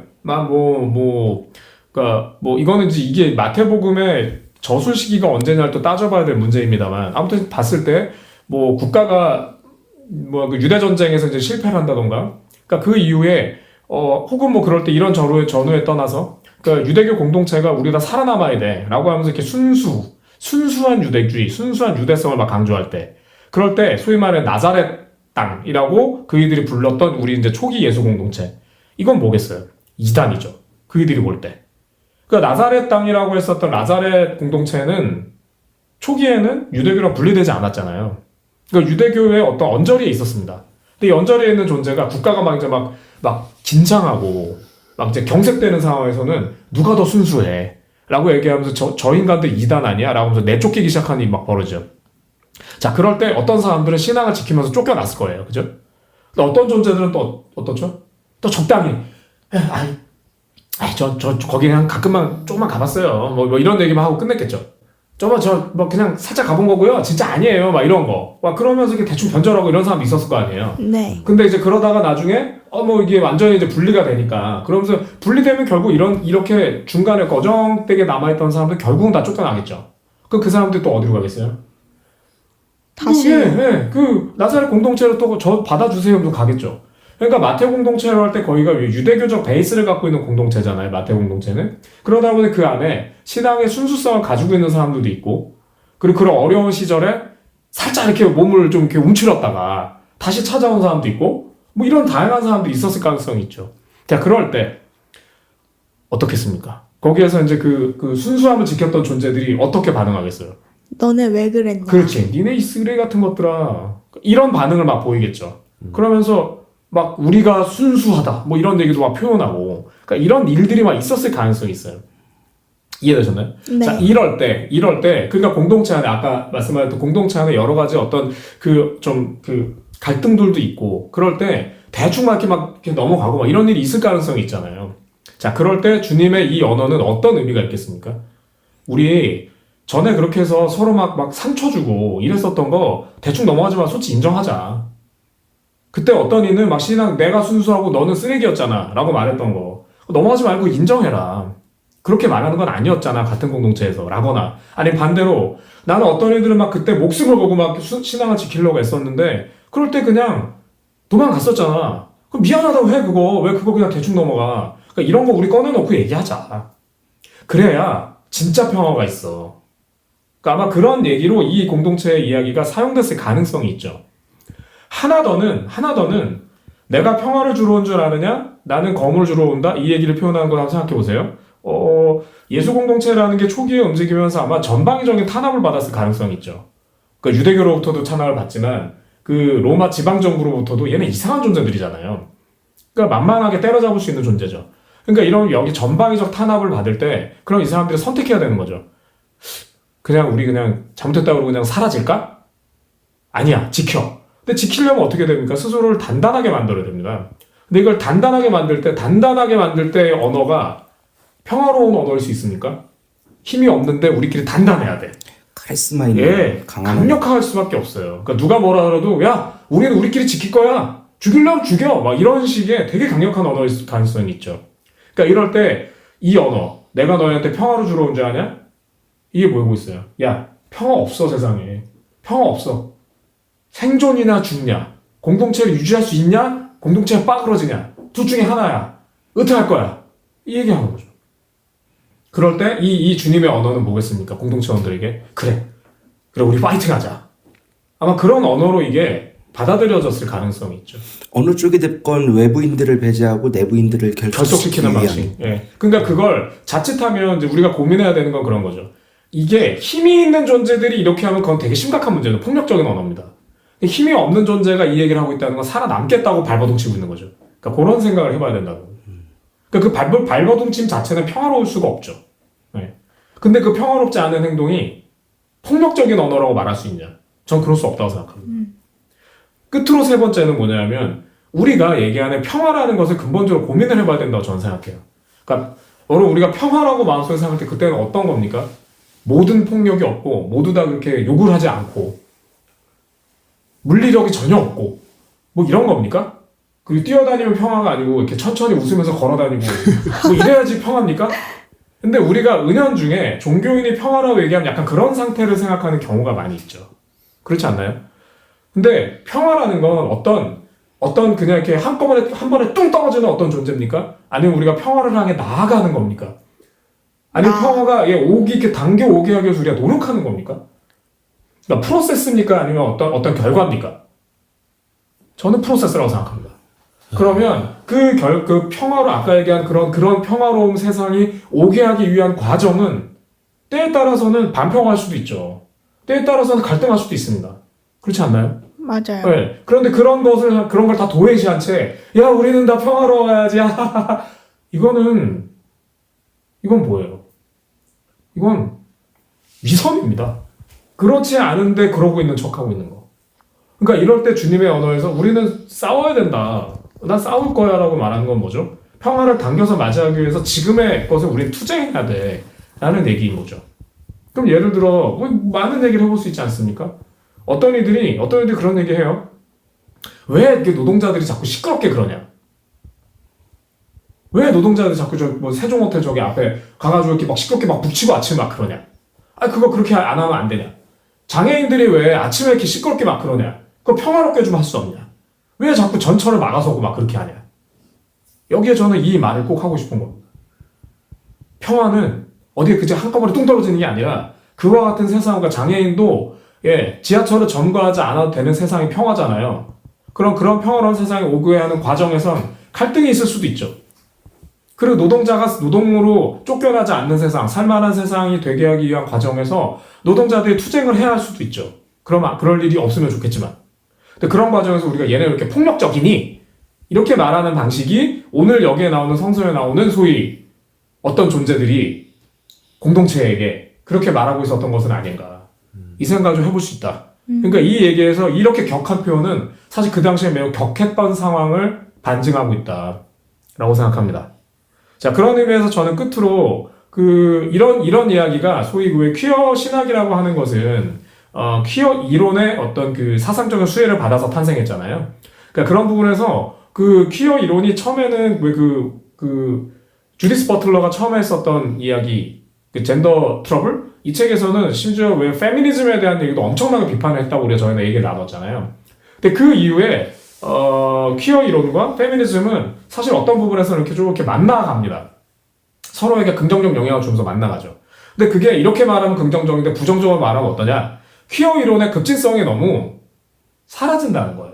그러니까 이거는 이제 이게 마태복음의 저술 시기가 언제냐를 또 따져봐야 될 문제입니다만, 아무튼 봤을 때 국가가 그 유대 전쟁에서 이제 실패를 한다던가, 그러니까 그 이후에 혹은 그럴 때 이런 전후에 떠나서, 그러니까 유대교 공동체가 우리가 살아남아야 돼라고 하면서 이렇게 순수한 유대주의, 순수한 유대성을 막 강조할 때, 그럴 때 소위 말해 나자렛 땅이라고 그이들이 불렀던 우리 이제 초기 예수 공동체, 이건 뭐겠어요? 이단이죠. 그이들이 볼 때. 그러니까 나자렛 땅이라고 했었던 나자렛 공동체는 초기에는 유대교랑 분리되지 않았잖아요. 그러니까 유대교의 어떤 언저리에 있었습니다. 근데 이 언저리에 있는 존재가 국가가 막 긴장하고 막 이제 경색되는 상황에서는 누가 더 순수해? 라고 얘기하면서 저 인간들 이단 아니야? 라고 하면서 내쫓기기 시작하는 일이 막 벌어지죠. 자, 그럴 때 어떤 사람들은 신앙을 지키면서 쫓겨났을 거예요. 그죠? 근데 어떤 존재들은 또 어떻죠? 또 적당히, 거기 그냥 가끔만 조금만 가봤어요. 뭐 이런 얘기만 하고 끝냈겠죠. 그냥 살짝 가본 거고요. 진짜 아니에요. 막 이런 거. 막 그러면서 이렇게 대충 변절하고 이런 사람도 있었을 거 아니에요. 네. 근데 이제 그러다가 나중에, 이게 완전히 이제 분리가 되니까. 그러면서 분리되면 결국 이렇게 중간에 거정되게 남아있던 사람들 결국은 다 쫓겨나겠죠. 그럼 그 사람들 또 어디로 가겠어요? 다시. 그 나사렛 공동체로 또 저 받아주세요. 하면서 가겠죠. 그러니까 마태 공동체로 할 때 거기가 유대교적 베이스를 갖고 있는 공동체잖아요. 마태 공동체는. 그러다 보니 그 안에 신앙의 순수성을 가지고 있는 사람들도 있고, 그리고 그런 어려운 시절에 살짝 이렇게 몸을 좀 이렇게 움츠렸다가 다시 찾아온 사람도 있고, 이런 다양한 사람들이 있었을 가능성이 있죠. 자, 그럴 때 어떻겠습니까? 거기에서 이제 그 순수함을 지켰던 존재들이 어떻게 반응하겠어요? 너네 왜 그랬냐? 그렇지. 니네 이 쓰레기 같은 것들아. 이런 반응을 막 보이겠죠. 그러면서 막 우리가 순수하다. 이런 얘기도 막 표현하고. 그러니까 이런 일들이 막 있었을 가능성이 있어요. 이해되셨나요? 네. 자, 이럴 때, 그러니까 공동체 안에, 아까 말씀하셨던 공동체 안에 여러 가지 어떤 갈등들도 있고, 그럴 때 대충 막 이렇게 넘어가고 막 이런 일이 있을 가능성이 있잖아요. 자, 그럴 때 주님의 이 언어는 어떤 의미가 있겠습니까? 우리 전에 그렇게 해서 서로 막 상처 주고 이랬었던 거 대충 넘어가지 마. 솔직히 인정하자. 그때 어떤 이는 막 신앙 내가 순수하고 너는 쓰레기였잖아 라고 말했던 거 넘어가지 말고 인정해라. 그렇게 말하는 건 아니었잖아. 같은 공동체에서 라거나, 아니면 반대로 나는 어떤 애들은 막 그때 목숨을 걸고 막 신앙을 지키려고 했었는데 그럴 때 그냥 도망갔었잖아. 그럼 미안하다고 해. 왜 그거 그냥 대충 넘어가. 그러니까 이런 거 우리 꺼내놓고 얘기하자. 그래야 진짜 평화가 있어. 그러니까 아마 그런 얘기로 이 공동체의 이야기가 사용됐을 가능성이 있죠. 하나 더는 내가 평화를 주러 온 줄 아느냐? 나는 검을 주러 온다? 이 얘기를 표현하는 걸 한번 생각해 보세요. 예수 공동체라는 게 초기에 움직이면서 아마 전방위적인 탄압을 받았을 가능성이 있죠. 그러니까 유대교로부터도 탄압을 받지만 그 로마 지방정부로부터도 얘는 이상한 존재들이잖아요. 그러니까 만만하게 때려잡을 수 있는 존재죠. 그러니까 이런 여기 전방위적 탄압을 받을 때 그럼 이 사람들이 선택해야 되는 거죠. 우리 잘못했다고 그러고 그냥 사라질까? 아니야, 지켜. 근데 지키려면 어떻게 됩니까? 스스로를 단단하게 만들어야 됩니다. 근데 이걸 단단하게 만들 때 언어가 평화로운 언어일 수 있습니까? 힘이 없는데 우리끼리 단단해야 돼. 카리스마 있는 강력할 수밖에 없어요. 그러니까 누가 뭐라 그래도 야, 우리는 우리끼리 지킬 거야. 죽이려면 죽여. 막 이런 식의 되게 강력한 언어일 가능성이 있죠. 그러니까 이럴 때 이 언어, 내가 너희한테 평화로 주러 온 줄 아냐? 이게 뭐고 있어요? 야, 평화 없어, 세상에. 평화 없어. 생존이나 죽냐? 공동체를 유지할 수 있냐? 공동체가 빠그러지냐? 둘 중에 하나야. 어떡할 거야? 이 얘기하는 거죠. 그럴 때 이 주님의 언어는 뭐겠습니까? 공동체원들에게 그래 우리 파이팅하자. 아마 그런 언어로 이게 받아들여졌을 가능성이 있죠. 어느 쪽이 됐건 외부인들을 배제하고 내부인들을 결속시키는 방식. 예. 그러니까 그걸 자칫하면 이제 우리가 고민해야 되는 건 그런 거죠. 이게 힘이 있는 존재들이 이렇게 하면 그건 되게 심각한 문제예요. 폭력적인 언어입니다. 힘이 없는 존재가 이 얘기를 하고 있다는 건 살아남겠다고 발버둥치고 있는 거죠. 그러니까 그런 생각을 해봐야 된다고. 그러니까 그 발버둥침 자체는 평화로울 수가 없죠. 네. 근데 그 평화롭지 않은 행동이 폭력적인 언어라고 말할 수 있냐? 전 그럴 수 없다고 생각합니다. 끝으로 세 번째는 뭐냐면 우리가 얘기하는 평화라는 것을 근본적으로 고민을 해봐야 된다고 저는 생각해요. 그러니까 여러분 우리가 평화라고 마음속에 생각할 때 그때는 어떤 겁니까? 모든 폭력이 없고 모두 다 그렇게 욕을 하지 않고 물리력이 전혀 없고 뭐 이런 겁니까? 그리고 뛰어다니면 평화가 아니고 이렇게 천천히 웃으면서 걸어다니고 뭐 이래야지 평화입니까? 근데 우리가 은연중에 종교인이 평화라고 얘기하면 약간 그런 상태를 생각하는 경우가 많이 있죠. 그렇지 않나요? 근데 평화라는 건 어떤 그냥 이렇게 한 번에 뚱 떨어지는 어떤 존재입니까? 아니면 우리가 평화를 향해 나아가는 겁니까? 아니면 평화가 이렇게 당겨 오게 하기 위해서 우리가 노력하는 겁니까? 그러니까 프로세스입니까? 아니면 어떤 결과입니까? 저는 프로세스라고 생각합니다. 그러면 그 평화로 아까 얘기한 그런 평화로운 세상이 오게 하기 위한 과정은 때에 따라서는 반평화할 수도 있죠. 때에 따라서는 갈등할 수도 있습니다. 그렇지 않나요? 맞아요. 네. 그런데 그런 걸 다 도외시한 채, 야, 우리는 다 평화로워야지. 이건 뭐예요? 이건 위선입니다. 그렇지 않은데 그러고 있는 척하고 있는 거. 그러니까 이럴 때 주님의 언어에서 우리는 싸워야 된다. 난 싸울 거야 라고 말하는 건 뭐죠? 평화를 당겨서 맞이하기 위해서 지금의 것을 우리는 투쟁해야 돼. 라는 얘기인 거죠. 그럼 예를 들어, 뭐 많은 얘기를 해볼 수 있지 않습니까? 어떤 이들이 그런 얘기 해요. 왜 이렇게 노동자들이 자꾸 시끄럽게 그러냐? 왜 노동자들이 자꾸 세종호텔 저기 앞에 가가지고 이렇게 막 시끄럽게 막 북치고 아침에 막 그러냐? 그거 그렇게 안 하면 안 되냐? 장애인들이 왜 아침에 이렇게 시끄럽게 막 그러냐? 그거 평화롭게 좀 할 수 없냐? 왜 자꾸 전철을 막아서고 막 그렇게 하냐? 여기에 저는 이 말을 꼭 하고 싶은 겁니다. 평화는 어디에 그저 한꺼번에 뚱 떨어지는 게 아니라 그와 같은 세상과 장애인도 지하철을 점거하지 않아도 되는 세상이 평화잖아요. 그런 평화로운 세상에 오게 하는 과정에선 갈등이 있을 수도 있죠. 그리고 노동자가 노동으로 쫓겨나지 않는 세상, 살만한 세상이 되게 하기 위한 과정에서 노동자들이 투쟁을 해야 할 수도 있죠. 그럴 일이 없으면 좋겠지만. 근데 그런 과정에서 우리가 얘네 왜 이렇게 폭력적이니? 이렇게 말하는 방식이 오늘 여기에 나오는 성서에 나오는 소위 어떤 존재들이 공동체에게 그렇게 말하고 있었던 것은 아닌가. 이 생각을 좀 해볼 수 있다. 그러니까 이 얘기에서 이렇게 격한 표현은 사실 그 당시에 매우 격했던 상황을 반증하고 있다라고 생각합니다. 자, 그런 의미에서 저는 끝으로 이런 이야기가 소위 그 퀴어 신학이라고 하는 것은 퀴어 이론의 어떤 그 사상적인 수혜를 받아서 탄생했잖아요. 그러니까 그런 부분에서 그 퀴어 이론이 처음에는 주디스 버틀러가 처음에 했었던 이야기, 그 젠더 트러블? 이 책에서는 심지어 왜 페미니즘에 대한 얘기도 엄청나게 비판을 했다고 우리가 전에 얘기를 나눴잖아요. 근데 그 이후에 퀴어 이론과 페미니즘은 사실 어떤 부분에서는 이렇게 만나갑니다. 서로에게 긍정적 영향을 주면서 만나가죠. 근데 그게 이렇게 말하면 긍정적인데 부정적으로 말하면 어떠냐? 퀴어 이론의 급진성이 너무 사라진다는 거예요.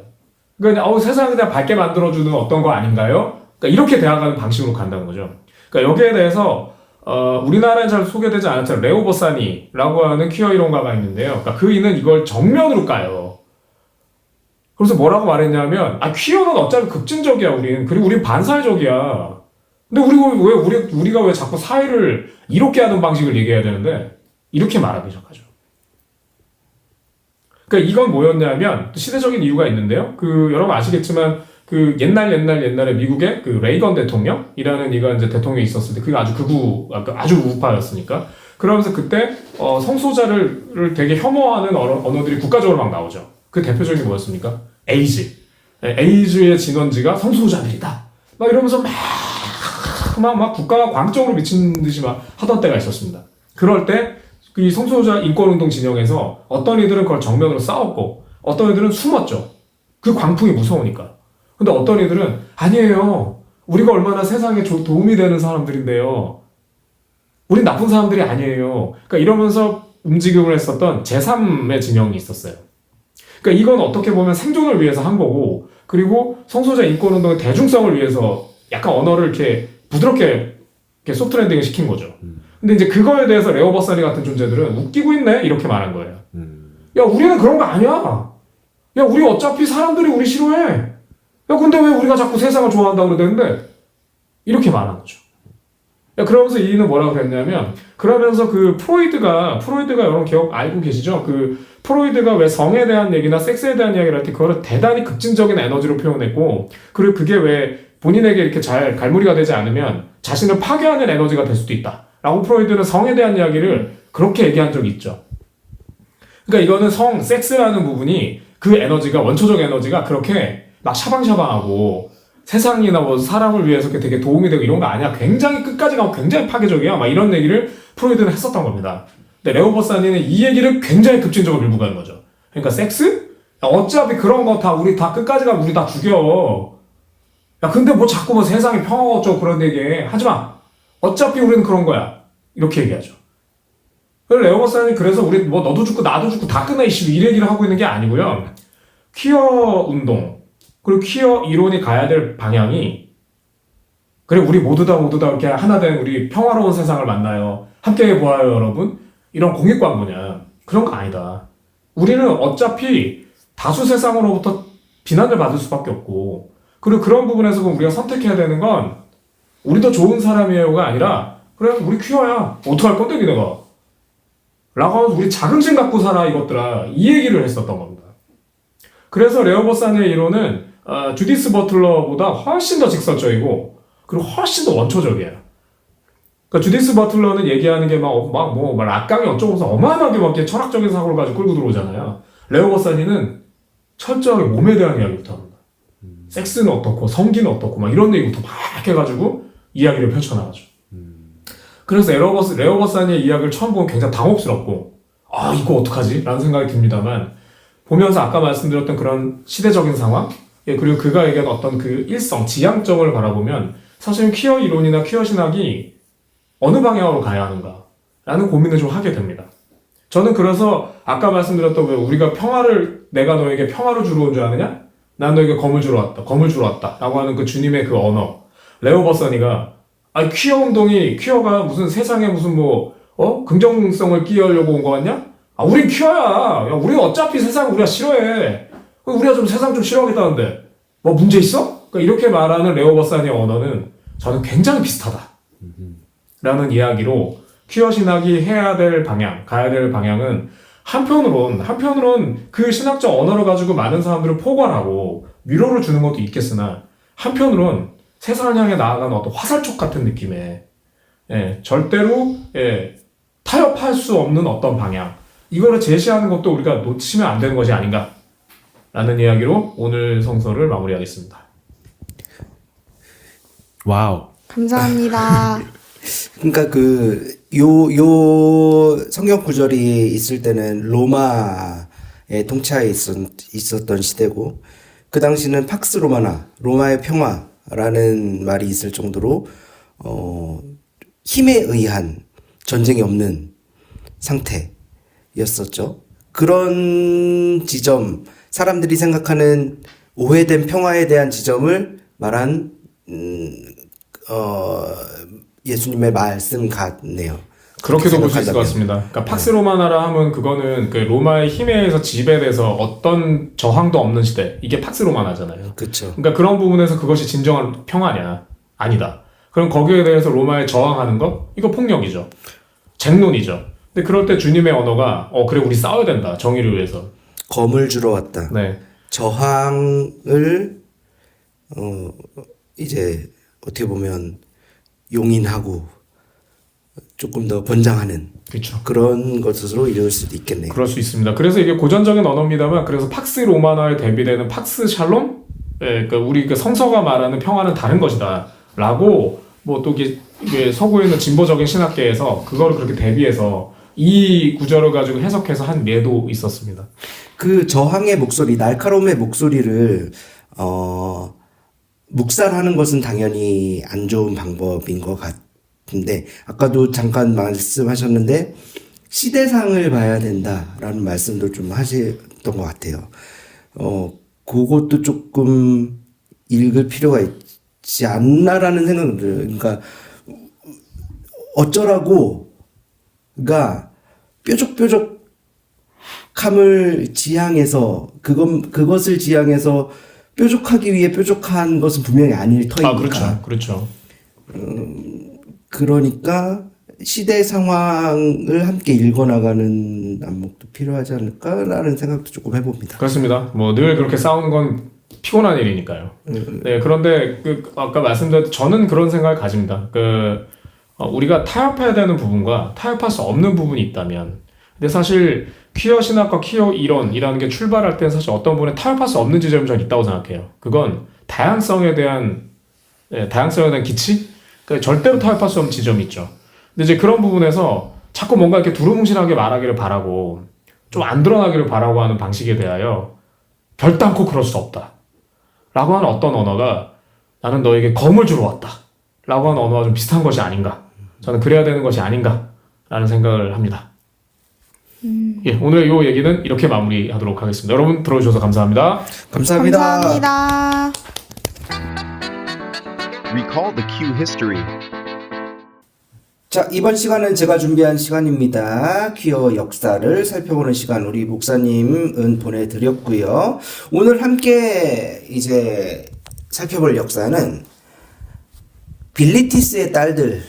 그러니까 세상을 그냥 밝게 만들어주는 어떤 거 아닌가요? 그러니까 이렇게 대화하는 방식으로 간다는 거죠. 그러니까 여기에 대해서 우리나라에 잘 소개되지 않았죠. 레오 버사니라고 하는 퀴어 이론가가 있는데요. 그러니까 그 이는 이걸 정면으로 까요. 그래서 뭐라고 말했냐면, 퀴어는 어차피 급진적이야, 우린. 그리고 우린 반사회적이야. 근데 우리가 왜 자꾸 사회를 이롭게 하는 방식을 얘기해야 되는데, 이렇게 말하기 시작하죠. 그러니까 이건 뭐였냐면, 시대적인 이유가 있는데요. 여러분 아시겠지만, 옛날에 미국의 레이건 대통령이라는 이가 이제 대통령이 있었을 때, 그게 아주 우파였으니까. 그러면서 그때, 성소자를 되게 혐오하는 언어들이 국가적으로 막 나오죠. 그 대표적인 뭐였습니까? 에이즈의 진원지가 성소자들이다. 막 이러면서 막 국가가 광적으로 미친 듯이 막 하던 때가 있었습니다. 그럴 때, 이 성소자 인권운동 진영에서 어떤 이들은 그걸 정면으로 싸웠고, 어떤 이들은 숨었죠. 그 광풍이 무서우니까. 근데 어떤 이들은, 아니에요. 우리가 얼마나 세상에 도움이 되는 사람들인데요. 우린 나쁜 사람들이 아니에요. 그러니까 이러면서 움직임을 했었던 제3의 진영이 있었어요. 그러니까 이건 어떻게 보면 생존을 위해서 한 거고, 그리고 성소자 인권운동의 대중성을 위해서 약간 언어를 이렇게 부드럽게 이렇게 소프트랜딩을 시킨 거죠. 근데 이제 그거에 대해서 레오 버사니 같은 존재들은 웃기고 있네? 이렇게 말한 거예요. 야, 우리는 그런 거 아니야. 야, 우리 어차피 사람들이 우리 싫어해. 야, 근데 왜 우리가 자꾸 세상을 좋아한다고 그러는데? 이렇게 말한 거죠. 야, 그러면서 이는 뭐라고 했냐면, 그러면서 그 프로이드가 여러분 기억 알고 계시죠? 그 프로이드가 왜 성에 대한 얘기나 섹스에 대한 이야기를 할 때 그거를 대단히 급진적인 에너지로 표현했고, 그리고 그게 왜 본인에게 이렇게 잘 갈무리가 되지 않으면 자신을 파괴하는 에너지가 될 수도 있다. 라고 프로이드는 성에 대한 이야기를 그렇게 얘기한 적이 있죠. 그러니까 이거는 섹스라는 부분이 그 에너지가, 원초적 에너지가 그렇게 막 샤방샤방하고 세상이나 뭐 사람을 위해서 되게 도움이 되고 이런 거 아니야. 굉장히 끝까지 가고 굉장히 파괴적이야. 막 이런 얘기를 프로이드는 했었던 겁니다. 근데 레오 버사니는 이 얘기를 굉장히 급진적으로 밀고 가는 거죠. 그러니까 섹스? 야, 어차피 그런 거 다 우리 다 끝까지 가면 우리 다 죽여. 야, 근데 뭐 자꾸 뭐 세상이 평화가 어쩌고 그런 얘기 하지 마. 어차피 우리는 그런 거야. 이렇게 얘기하죠. 레오 버사니 그래서 우리 뭐 너도 죽고 나도 죽고 다 끝나 이 얘기를 하고 있는 게 아니고요. 퀴어 운동 그리고 퀴어 이론이 가야 될 방향이, 그래 우리 모두 다 이렇게 하나 된 우리 평화로운 세상을 만나요. 함께 보아요 여러분. 이런 공익 광고냐. 그런 거 아니다. 우리는 어차피 다수 세상으로부터 비난을 받을 수밖에 없고, 그리고 그런 부분에서 우리가 선택해야 되는 건 우리도 좋은 사람이에요가 아니라, 그래 우리 퀴어야 어떡할 건데 니네가 라고 하면서 우리 자긍심 갖고 살아 이것들아, 이 얘기를 했었던 겁니다. 그래서 레오 버사니의 이론은 주디스 버틀러보다 훨씬 더 직설적이고 그리고 훨씬 더 원초적이에요. 그러니까 주디스 버틀러는 얘기하는 게 막 락강이 어쩌고서 어마어마하게 막 철학적인 사고를 가지고 끌고 들어오잖아요. 레오 버사니는 철저하게 몸에 대한 이야기부터 합니다. 섹스는 어떻고 성기는 어떻고 막 이런 얘기부터 막 해가지고 이야기를 펼쳐나가죠. 그래서 레오 버사니의 이야기를 처음 보면 굉장히 당혹스럽고, 아 이거 어떡하지? 라는 생각이 듭니다만, 보면서 아까 말씀드렸던 그런 시대적인 상황, 그리고 그가 얘기한 어떤 그 일성, 지향점을 바라보면 사실 퀴어 이론이나 퀴어 신학이 어느 방향으로 가야 하는가 라는 고민을 좀 하게 됩니다. 저는 그래서 아까 말씀드렸던 왜 우리가 내가 너에게 평화를 주러 온 줄 아느냐? 난 너에게 검을 주러 왔다 라고 하는 그 주님의 그 언어, 레오 버사니가 퀴어가 무슨 세상에 무슨 긍정성을 끼얹으려고 온 거 같냐? 우린 퀴어야. 야, 우리 어차피 세상 우리가 싫어해. 우리가 좀 세상 좀 싫어하겠다는데 뭐 문제 있어? 그러니까 이렇게 말하는 레오 버사니의 언어는 저는 굉장히 비슷하다. 라는 이야기로 퀴어 신학이 가야 될 방향은 한편으론 그 신학적 언어를 가지고 많은 사람들을 포괄하고 위로를 주는 것도 있겠으나, 한편으론 세상을 향해 나아가는 어떤 화살촉 같은 느낌의, 절대로, 타협할 수 없는 어떤 방향, 이거를 제시하는 것도 우리가 놓치면 안 되는 것이 아닌가 라는 이야기로 오늘 성서를 마무리하겠습니다. 와우. 감사합니다. 그러니까 요 성경 구절이 있을 때는 로마의 통치하에 있었던 시대고, 그 당시는 팍스 로마나 로마의 평화라는 말이 있을 정도로 힘에 의한 전쟁이 없는 상태였었죠. 그런 지점, 사람들이 생각하는 오해된 평화에 대한 지점을 말한 예수님의 말씀 같네요. 그렇게도 볼 수 있을 것 같습니다. 그러니까 팍스 로마나라 하면 그거는 그 로마의 힘에 의해서 지배돼서 어떤 저항도 없는 시대, 이게 팍스 로마나잖아요. 그렇죠. 그러니까 그런 부분에서 그것이 진정한 평화냐? 아니다. 그럼 거기에 대해서 로마에 저항하는 것? 이거 폭력이죠. 쟁론이죠. 근데 그럴 때 주님의 언어가 그래 우리 싸워야 된다. 정의를 위해서. 검을 주러 왔다. 네. 저항을 이제 어떻게 보면 용인하고 조금 더 번장하는, 그렇죠. 그런 것으로 이룰 수도 있겠네요. 그럴 수 있습니다. 그래서 이게 고전적인 언어입니다만, 그래서 팍스 로마나에 대비되는 팍스 샬롬? 그러니까 우리 그 성서가 말하는 평화는 다른 것이다. 라고 또 이게 서구에 있는 진보적인 신학계에서 그거를 그렇게 대비해서 이 구절을 가지고 해석해서 한 예도 있었습니다. 그 저항의 목소리, 날카로움의 목소리를 묵살하는 것은 당연히 안 좋은 방법인 것 같은데 아까도 잠깐 말씀하셨는데 시대상을 봐야 된다라는 말씀도 좀 하셨던 것 같아요. 그것도 조금 읽을 필요가 있지 않나라는 생각이 들어요. 그러니까 어쩌라고 그러니까 뾰족함을 지향해서 그것을 지향해서 뾰족하기 위해 뾰족한 것은 분명히 아닐 터이니까. 그렇죠. 그러니까 시대 상황을 함께 읽어나가는 안목도 필요하지 않을까라는 생각도 조금 해봅니다. 그렇습니다. 뭐 늘 그렇게 싸우는 건 피곤한 일이니까요. 네, 그런데 아까 말씀드렸듯이 저는 그런 생각을 가집니다. 우리가 타협해야 되는 부분과 타협할 수 없는 부분이 있다면, 근데 사실 퀴어 신학과 퀴어 이론이라는 게 출발할 때는 사실 어떤 부분에 타협할 수 없는 지점이 저는 있다고 생각해요. 그건 다양성에 대한 기치? 그러니까 절대로 타협할 수 없는 지점이 있죠. 근데 이제 그런 부분에서 자꾸 뭔가 이렇게 두루뭉실하게 말하기를 바라고 좀 안 드러나기를 바라고 하는 방식에 대하여 결단코 그럴 수 없다 라고 하는 어떤 언어가 나는 너에게 검을 주러 왔다 라고 하는 언어와 좀 비슷한 것이 아닌가, 저는 그래야 되는 것이 아닌가 라는 생각을 합니다. 예, 오늘 이 얘기는 이렇게 마무리하도록 하겠습니다. 여러분 들어주셔서 감사합니다. 감사합니다. 감사합니다. Recall the Q history. 자, 이번 시간은 제가 준비한 시간입니다. 퀴어 역사를 살펴보는 시간 우리 목사님은 보내드렸고요. 오늘 함께 이제 살펴볼 역사는 빌리티스의 딸들입니다.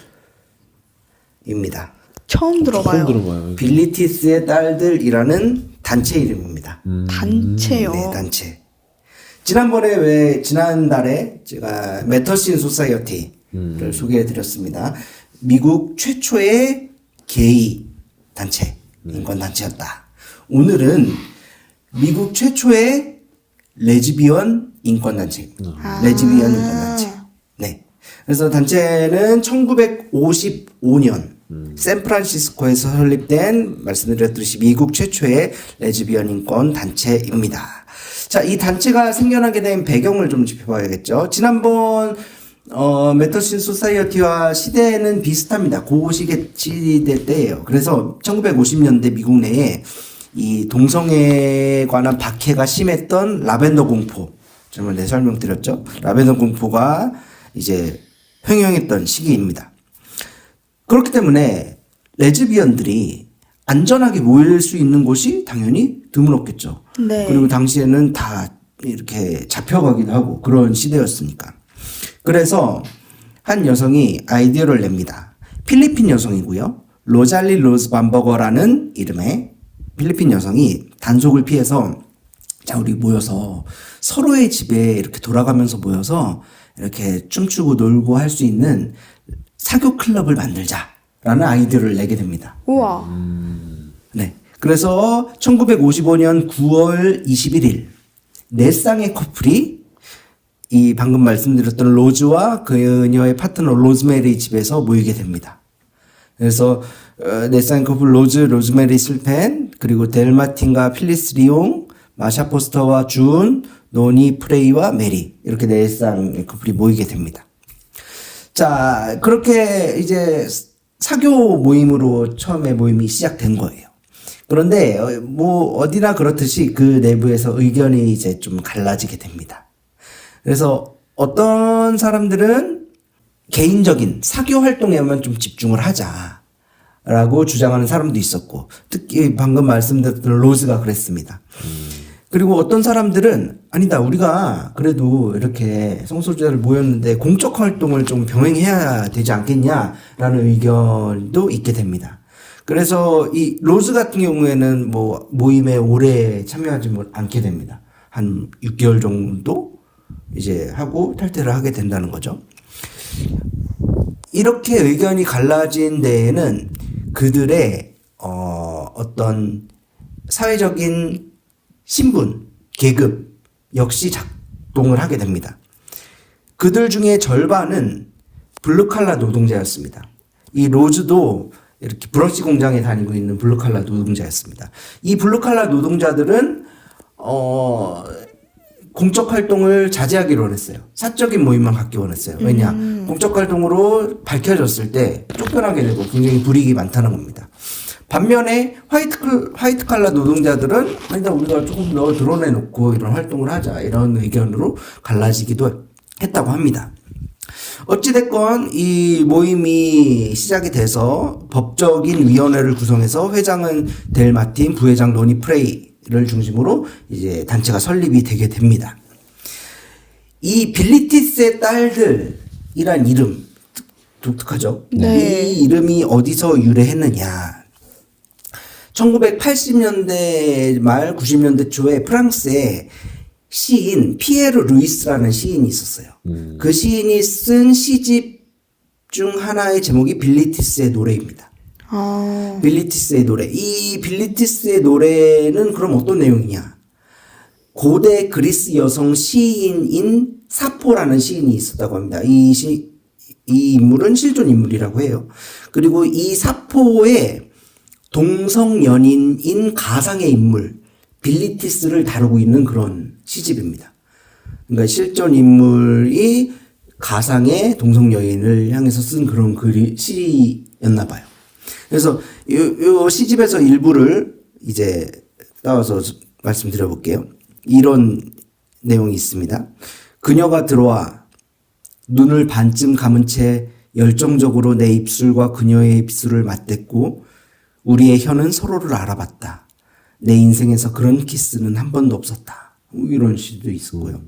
처음 들어봐요. 처음 들어봐요. 빌리티스의 딸들이라는 단체 이름입니다. 단체요. 네, 단체. 지난달에 제가 메터신 소사이어티를 소개해드렸습니다. 미국 최초의 게이 단체, 인권 단체였다. 오늘은 미국 최초의 레즈비언 인권 단체입니다. 레즈비언 인권 단체. 네. 그래서 단체는 1955년 샌프란시스코에서 설립된 말씀드렸듯이 미국 최초의 레즈비언 인권 단체입니다. 자, 이 단체가 생겨나게 된 배경을 좀 짚어봐야겠죠. 지난번 메터신 소사이어티와 시대는 비슷합니다. 고시대 때예요. 그래서 1950년대 미국 내에 이 동성애에 관한 박해가 심했던 라벤더 공포, 정말 설명드렸죠. 라벤더 공포가 이제 횡행했던 시기입니다. 그렇기 때문에 레즈비언들이 안전하게 모일 수 있는 곳이 당연히 드물었겠죠. 네. 그리고 당시에는 다 이렇게 잡혀가기도 하고 그런 시대였으니까. 그래서 한 여성이 아이디어를 냅니다. 필리핀 여성이고요. 로잘리 로즈 밤버거라는 이름의 필리핀 여성이 단속을 피해서 자, 우리 모여서 서로의 집에 이렇게 돌아가면서 모여서 이렇게 춤추고 놀고 할 수 있는 사교 클럽을 만들자라는 아이디어를 내게 됩니다. 우와. 네. 그래서 1955년 9월 21일 네 쌍의 커플이 이 방금 말씀드렸던 로즈와 그녀의 파트너 로즈메리 집에서 모이게 됩니다. 그래서 네 쌍의 커플 로즈메리 슬펜, 그리고 델마틴과 필리스 리옹, 마샤 포스터와 준, 노니 프레이와 메리, 이렇게 네 쌍의 커플이 모이게 됩니다. 자, 그렇게 이제 사교 모임으로 처음에 모임이 시작된 거예요. 그런데 뭐 어디나 그렇듯이 그 내부에서 의견이 이제 좀 갈라지게 됩니다. 그래서 어떤 사람들은 개인적인 사교 활동에만 좀 집중을 하자라고 주장하는 사람도 있었고, 특히 방금 말씀드렸던 로즈가 그랬습니다. 그리고 어떤 사람들은 아니다, 우리가 그래도 이렇게 성소수자들 모였는데 공적 활동을 좀 병행해야 되지 않겠냐라는 의견도 있게 됩니다. 그래서 이 로즈 같은 경우에는 뭐 모임에 오래 참여하지 않게 됩니다. 한 6개월 정도 이제 하고 탈퇴를 하게 된다는 거죠. 이렇게 의견이 갈라진 데에는 그들의 어떤 사회적인 신분, 계급 역시 작동을 하게 됩니다. 그들 중에 절반은 블루칼라 노동자였습니다. 이 로즈도 이렇게 브러쉬 공장에 다니고 있는 블루칼라 노동자였습니다. 이 블루칼라 노동자들은 공적 활동을 자제하기로 원했어요. 사적인 모임만 갖기 원했어요. 왜냐? 공적 활동으로 밝혀졌을 때 쫓겨나게 되고 굉장히 불이익이 많다는 겁니다. 반면에 화이트 칼라 노동자들은 일단 우리가 조금 더 드러내놓고 이런 활동을 하자 이런 의견으로 갈라지기도 했다고 합니다. 어찌됐건 이 모임이 시작이 돼서 법적인 위원회를 구성해서 회장은 델 마틴, 부회장 로니 프레이를 중심으로 이제 단체가 설립이 되게 됩니다. 이 빌리티스의 딸들이란 이름 독특하죠? 네. 이 이름이 어디서 유래했느냐? 1980년대 말 90년대 초에 프랑스에 시인 피에르 루이스라는 시인이 있었어요. 그 시인이 쓴 시집 중 하나의 제목이 빌리티스의 노래입니다. 빌리티스의 노래. 이 빌리티스의 노래는 그럼 어떤 내용이냐? 고대 그리스 여성 시인인 사포라는 시인이 있었다고 합니다. 이 인물은 실존 인물이라고 해요. 그리고 이 사포의 동성 연인인 가상의 인물 빌리티스를 다루고 있는 그런 시집입니다. 그러니까 실존 인물이 가상의 동성 여인을 향해서 쓴 그런 시였나 봐요. 그래서 요 시집에서 일부를 이제 따와서 말씀드려 볼게요. 이런 내용이 있습니다. 그녀가 들어와 눈을 반쯤 감은 채 열정적으로 내 입술과 그녀의 입술을 맞댔고 우리의 혀는 서로를 알아봤다. 내 인생에서 그런 키스는 한 번도 없었다. 이런 시도 있었고요.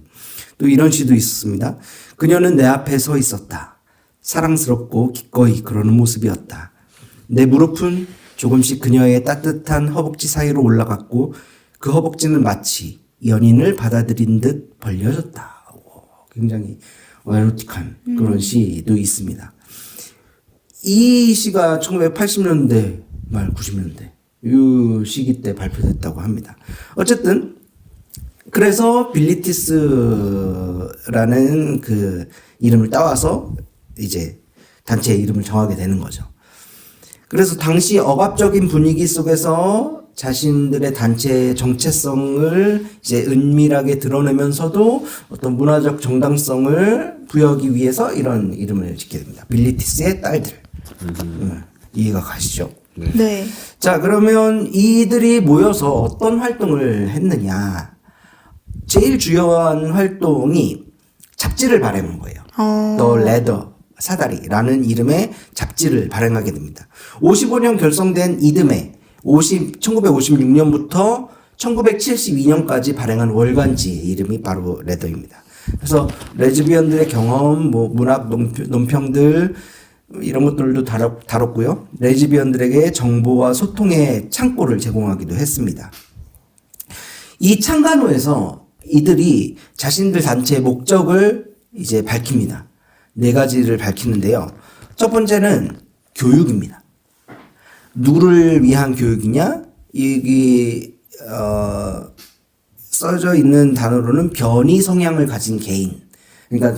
또 이런 시도 있었습니다. 그녀는 내 앞에 서 있었다. 사랑스럽고 기꺼이 그러는 모습이었다. 내 무릎은 조금씩 그녀의 따뜻한 허벅지 사이로 올라갔고 그 허벅지는 마치 연인을 받아들인 듯 벌려졌다. 굉장히 에로틱한 그런 시도 있습니다. 이 시가 1980년대 말 90년대 이 시기 때 발표됐다고 합니다. 어쨌든 그래서 빌리티스라는 그 이름을 따와서 이제 단체의 이름을 정하게 되는 거죠. 그래서 당시 억압적인 분위기 속에서 자신들의 단체의 정체성을 이제 은밀하게 드러내면서도 어떤 문화적 정당성을 부여하기 위해서 이런 이름을 짓게 됩니다. 빌리티스의 딸들. 이해가 가시죠? 네. 자, 그러면 이들이 모여서 어떤 활동을 했느냐. 제일 주요한 활동이 잡지를 발행한 거예요. The Leather, 사다리라는 이름의 잡지를 발행하게 됩니다. 55년 결성된 이듬해 1956년부터 1972년까지 발행한 월간지의 이름이 바로 레더입니다. 그래서 레즈비언들의 경험, 뭐 문학, 논평들 이런 것들도 다뤘고요. 레즈비언들에게 정보와 소통의 창고를 제공하기도 했습니다. 이 창간호에서 이들이 자신들 단체의 목적을 이제 밝힙니다. 4가지를 밝히는데요. 첫 번째는 교육입니다. 누구를 위한 교육이냐? 여기 써져 있는 단어로는 변이 성향을 가진 개인. 그러니까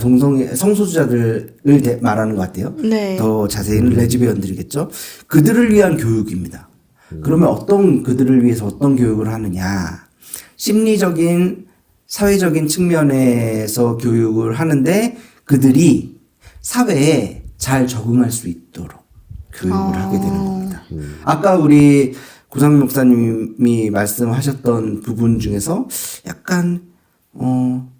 성소수자들을 말하는 것 같아요. 네. 더 자세히는 레즈비언들이겠죠. 그들을 위한 교육입니다. 그러면 그들을 위해서 어떤 교육을 하느냐? 심리적인, 사회적인 측면에서 교육을 하는데 그들이 사회에 잘 적응할 수 있도록 교육을 하게 되는 겁니다. 아까 우리 고상 목사님이 말씀하셨던 부분 중에서 약간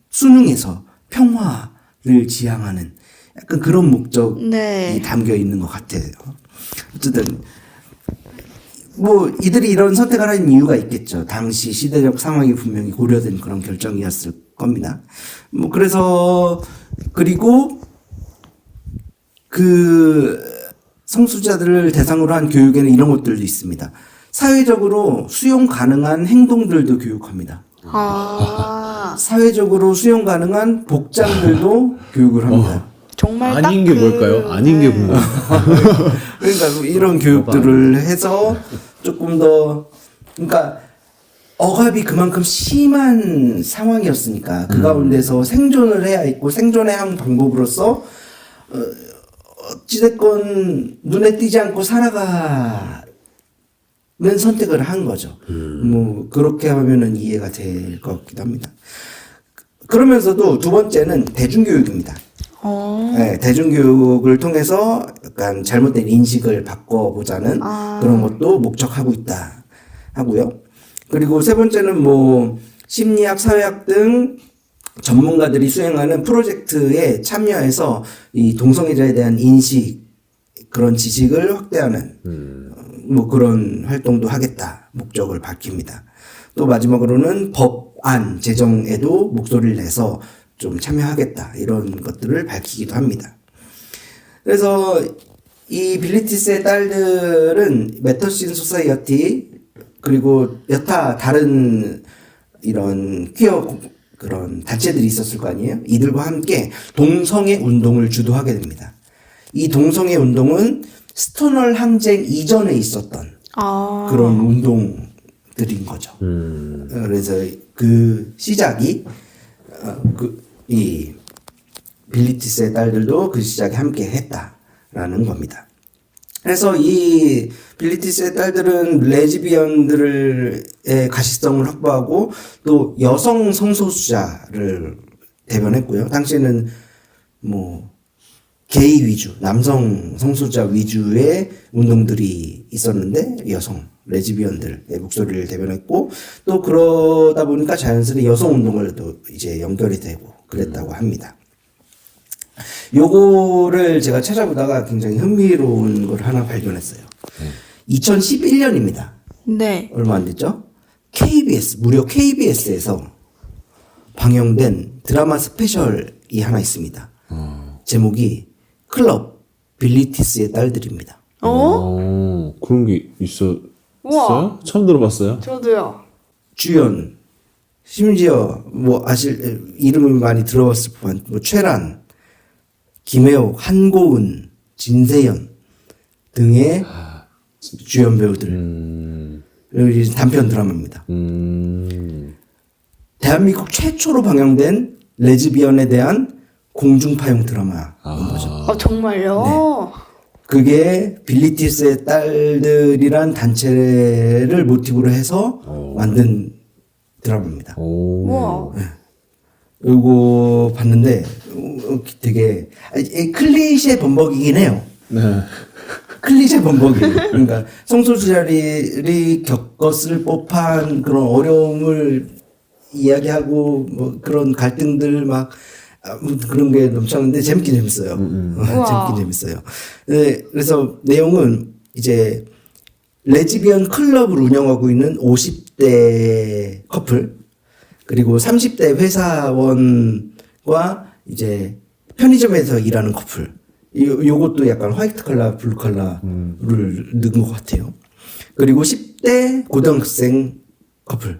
수능에서 평화를 지향하는 약간 그런 목적이 네. 담겨 있는 것 같아요. 어쨌든 뭐 이들이 이런 선택을 한 이유가 있겠죠. 당시 시대적 상황이 분명히 고려된 그런 결정이었을 겁니다. 뭐 그래서 그리고 그 성소수자들을 대상으로 한 교육에는 이런 것들도 있습니다. 사회적으로 수용 가능한 행동들도 교육합니다. 사회적으로 수용 가능한 복장들도 교육을 합니다. 정말 아닌 게 뭘까요? 아닌 게 궁금해요. 그러니까 이런 교육들을 해서 조금 더 그러니까 억압이 그만큼 심한 상황이었으니까 그 가운데서 생존을 해야 했고 생존해야 하는 방법으로서 어찌됐건 눈에 띄지 않고 살아가는 선택을 한 거죠. 뭐 그렇게 하면은 이해가 될 것 같기도 합니다. 그러면서도 두 번째는 대중교육입니다. 네, 대중교육을 통해서 약간 잘못된 인식을 바꿔보자는 그런 것도 목적하고 있다 하고요. 그리고 세 번째는 뭐 심리학, 사회학 등 전문가들이 수행하는 프로젝트에 참여해서 이 동성애자에 대한 인식, 그런 지식을 확대하는 뭐 그런 활동도 하겠다 목적을 밝힙니다. 또 마지막으로는 법안 제정에도 목소리를 내서 좀 참여하겠다 이런 것들을 밝히기도 합니다. 그래서 이 빌리티스의 딸들은 메터신 소사이어티 그리고 여타 다른 이런 퀴어 그런 단체들이 있었을 거 아니에요? 이들과 함께 동성애 운동을 주도하게 됩니다. 이 동성애 운동은 스토널 항쟁 이전에 있었던 그런 운동들인 거죠. 그래서 그 시작이 이 빌리티스의 딸들도 그 시작에 함께 했다라는 겁니다. 그래서 이 빌리티스의 딸들은 레즈비언들의 가시성을 확보하고 또 여성 성소수자를 대변했고요. 당시에는 뭐 게이 위주, 남성 성소수자 위주의 운동들이 있었는데 여성 레즈비언들의 목소리를 대변했고 또 그러다 보니까 자연스레 여성 운동을 또 이제 연결이 되고 그랬다고 합니다. 요거를 제가 찾아보다가 굉장히 흥미로운 걸 하나 발견했어요. 2011년입니다. 네. 얼마 안 됐죠? KBS, 무려 KBS에서 방영된 드라마 스페셜이 하나 있습니다. 제목이 클럽 빌리티스의 딸들입니다. 그런 게 있었어요? 우와. 처음 들어봤어요? 저도요. 주연, 심지어 뭐 이름을 많이 들어봤을 법한 뭐 최란, 김혜옥, 한고은, 진세연 등의 주연 배우들. 그리고 단편 드라마입니다. 대한민국 최초로 방영된 레즈비언에 대한 공중파용 드라마인 거죠. 정말요? 그게 빌리티스의 딸들이란 단체를 모티브로 해서 만든 드라마입니다. 우와. 이거 봤는데 되게 클리셰 범벅이긴 해요. 네. 클리셰 범벅이. 그러니까 성소수자들이 겪었을 법한 그런 어려움을 이야기하고 뭐 그런 갈등들 막 그런 게 넘쳤는데 재밌긴 재밌어요. 재밌긴 재밌어요. 네, 그래서 내용은 이제 레즈비언 클럽을 운영하고 있는 50대 커플 그리고 30대 회사원과 이제 편의점에서 일하는 커플. 요것도 약간 화이트 컬러, 블루 컬러를 넣은 것 같아요. 그리고 10대 고등학생 커플의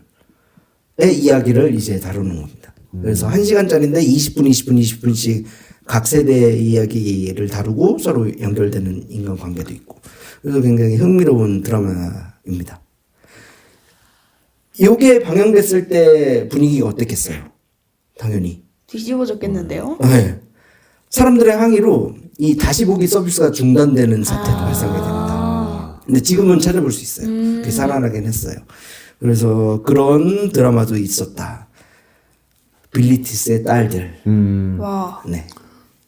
이야기를 이제 다루는 겁니다. 그래서 1시간짜리인데 20분씩 각 세대의 이야기를 다루고 서로 연결되는 인간관계도 있고. 그래서 굉장히 흥미로운 드라마입니다. 요게 방영됐을 때 분위기가 어땠겠어요? 당연히. 뒤집어졌겠는데요? 네. 사람들의 항의로 이 다시 보기 서비스가 중단되는 사태가 발생하게 됩니다. 근데 지금은 찾아볼 수 있어요. 그게 살아나긴 했어요. 그래서 그런 드라마도 있었다. 빌리티스의 딸들. 와. 네.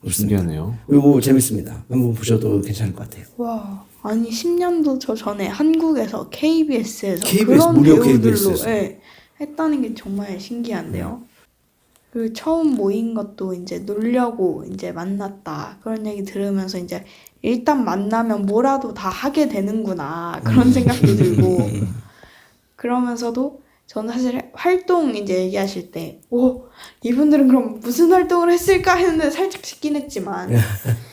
신기하네요. 이거 재밌습니다. 한번 보셔도 괜찮을 것 같아요. 와. 아니 10년도 저 전에 한국에서 KBS에서 KBS, 그런 무려 배우들로 KBS에서. 했다는 게 정말 신기한데요. 그리고 처음 모인 것도 이제 놀려고 이제 만났다 그런 얘기 들으면서 이제 일단 만나면 뭐라도 다 하게 되는구나 그런 생각도 들고 그러면서도 저는 사실 활동 이제 얘기하실 때 이분들은 그럼 무슨 활동을 했을까 했는데 살짝 싶긴 했지만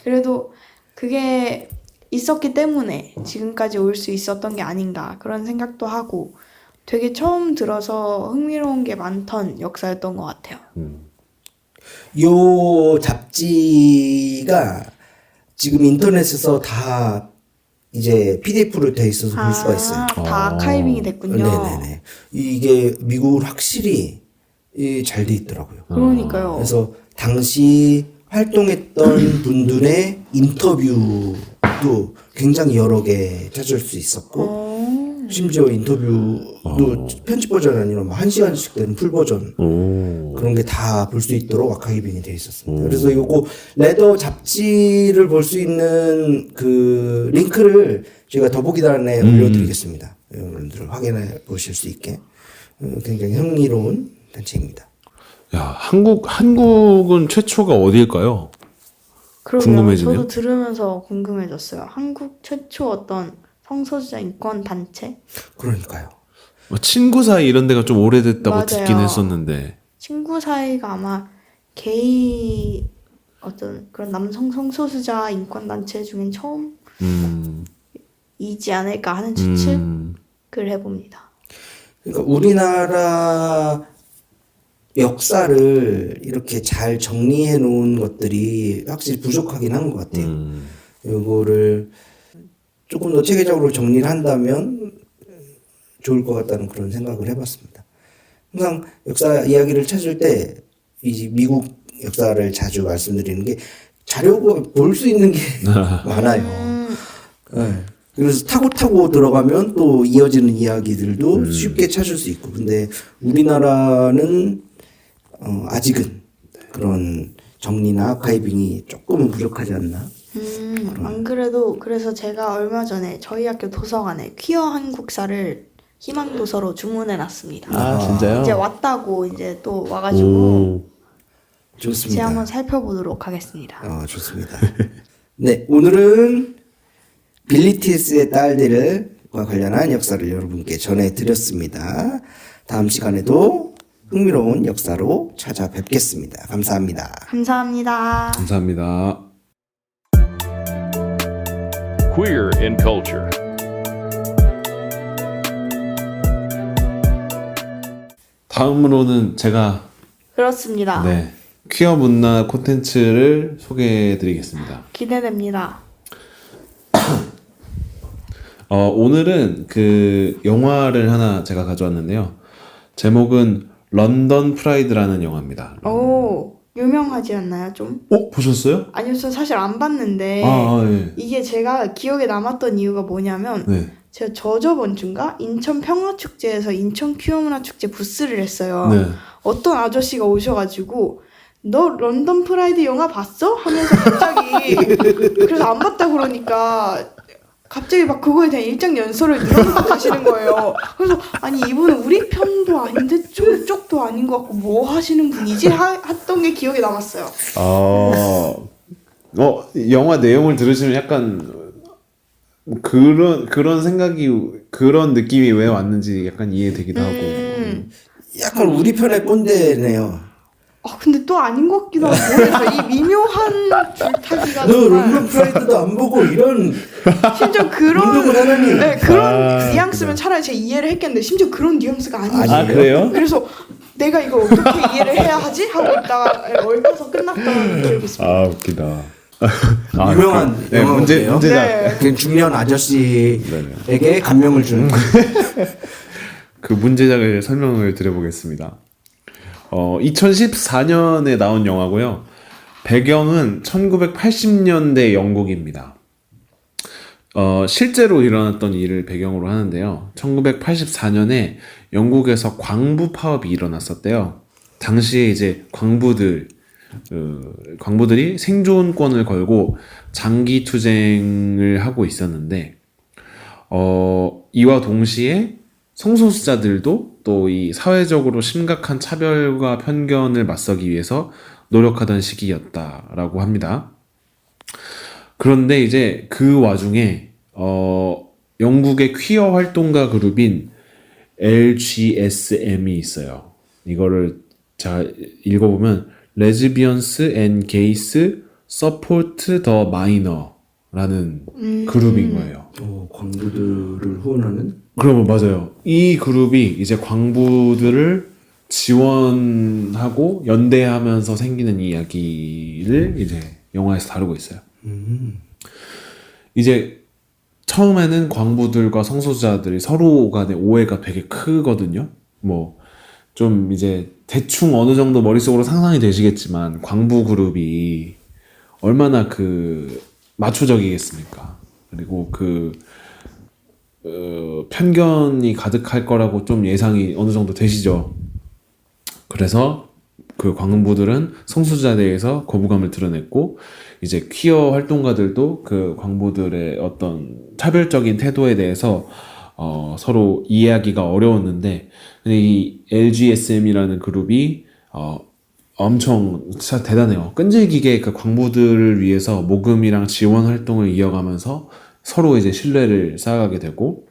그래도 그게 있었기 때문에 지금까지 올 수 있었던 게 아닌가 그런 생각도 하고 되게 처음 들어서 흥미로운 게 많던 역사였던 것 같아요. 요 잡지가 지금 인터넷에서 다 이제 PDF로 돼 있어서 볼 수가 있어요. 다 아카이빙이 됐군요. 네네네. 이게 미국은 확실히 잘 돼 있더라고요. 그러니까요. 그래서 당시 활동했던 분들의 인터뷰도 굉장히 여러 개 찾을 수 있었고, 심지어 인터뷰도 편집 버전이 아니라 뭐 1시간씩 되는 풀 버전 그런 게 다 볼 수 있도록 아카이빙이 돼 있었습니다. 그래서 요거 레더 잡지를 볼 수 있는 그 링크를 제가 더보기란에 올려드리겠습니다. 여러분들 확인해 보실 수 있게 굉장히 흥미로운 단체입니다. 야, 한국은 최초가 어디일까요? 그러게요. 궁금해지네요. 저도 들으면서 궁금해졌어요. 한국 최초 어떤 성소수자 인권 단체? 그러니까요. 뭐 친구 사이 이런 데가 좀 오래됐다고 맞아요. 듣긴 했었는데. 친구 사이가 아마 게이 어떤 그런 남성 성소수자 인권 단체 중엔 처음이지 않을까 하는 추측을 해봅니다. 그러니까 우리나라 역사를 이렇게 잘 정리해 놓은 것들이 확실히 부족하긴 한 것 같아요. 이거를 조금 더 체계적으로 정리를 한다면 좋을 것 같다는 그런 생각을 해봤습니다. 항상 역사 이야기를 찾을 때 이 미국 역사를 자주 말씀드리는 게 자료가 볼 수 있는 게 많아요. 네. 그래서 타고 들어가면 또 이어지는 이야기들도 쉽게 찾을 수 있고, 근데 우리나라는 아직은 그런 정리나 아카이빙이 조금은 부족하지 않나. 안 그래도 그래서 제가 얼마 전에 저희 학교 도서관에 퀴어 한국사를 희망 도서로 주문해 놨습니다. 아, 진짜요? 이제 왔다고 이제 또 와가지고 좋습니다. 제가 한번 살펴보도록 하겠습니다. 좋습니다. 네, 오늘은 빌리티스의 딸들과 관련한 역사를 여러분께 전해드렸습니다. 다음 시간에도 흥미로운 역사로 찾아뵙겠습니다. 감사합니다. 감사합니다. 감사합니다. Queer in culture. 다음으로는 제가 그렇습니다. 네, 퀴어 문화 콘텐츠를 소개해드리겠습니다. 기대됩니다. 오늘은 그 영화를 하나 제가 가져왔는데요. 제목은 런던 프라이드라는 영화입니다. 오, 유명하지 않나요, 좀? 보셨어요? 아니요, 저 사실 안 봤는데 예. 이게 제가 기억에 남았던 이유가 뭐냐면 네. 제가 저번 주인가 인천 평화축제에서 인천 퀴어문화축제 부스를 했어요. 네. 어떤 아저씨가 오셔가지고 너 런던 프라이드 영화 봤어? 하면서 갑자기 그래서 안 봤다 그러니까 갑자기 막 그거에 대한 일장 연설을 늘어놓고 가시는 거예요. 그래서 아니 이분은 우리 편도 아닌데 저쪽도 아닌 것 같고 뭐 하시는 분이지? 했던 게 기억에 남았어요. 영화 내용을 들으시면 약간 그런 생각이 그런 느낌이 왜 왔는지 약간 이해되기도 하고. 약간 우리 편의 꼰대네요. 근데 또 아닌 것 같기도 하고 모르겠어요. 이 미묘한 줄타기가 너 정말 런던 프라이드도 안 보고 이런 심지어 그런 운동을 하다니. 네, 그런 뉘앙스면 차라리 제가 이해를 했겠는데 심지어 그런 뉘앙스가 아니에요. 아, 그래요? 그래서 내가 이걸 어떻게 이해를 해야 하지? 하고 있다가 얼려서 끝났던 기억이 있습니다. 웃기다. 유명한 네, 영화거든요. 문제작. 네. 그 중년 아저씨에게 감명을 주는 그 문제작을 설명을 드려보겠습니다. 2014년에 나온 영화고요. 배경은 1980년대 영국입니다. 실제로 일어났던 일을 배경으로 하는데요. 1984년에 영국에서 광부 파업이 일어났었대요. 당시에 이제 광부들이 생존권을 걸고 장기 투쟁을 하고 있었는데, 이와 동시에 성소수자들도 또 이 사회적으로 심각한 차별과 편견을 맞서기 위해서 노력하던 시기였다라고 합니다. 그런데 이제 그 와중에 영국의 퀴어 활동가 그룹인 LGSM이 있어요. 이거를 제가 읽어보면 Lesbians and Gays Support the Minor라는 그룹인 거예요. 광부들을 후원하는. 그러면 맞아요. 이 그룹이 이제 광부들을 지원하고 연대하면서 생기는 이야기를 이제 영화에서 다루고 있어요. 이제 처음에는 광부들과 성소수자들이 서로 간의 오해가 되게 크거든요. 뭐 좀 이제 대충 어느 정도 머릿속으로 상상이 되시겠지만 광부 그룹이 얼마나 그 마초적이겠습니까? 그리고 그 편견이 가득할 거라고 좀 예상이 어느 정도 되시죠. 그래서 그 광부들은 성소수자에 대해서 거부감을 드러냈고 이제 퀴어 활동가들도 그 광부들의 어떤 차별적인 태도에 대해서 서로 이해하기가 어려웠는데 근데 이 LGSM이라는 그룹이 엄청 진짜 대단해요. 끈질기게 그 광부들을 위해서 모금이랑 지원 활동을 이어가면서 서로 이제 신뢰를 쌓아가게 되고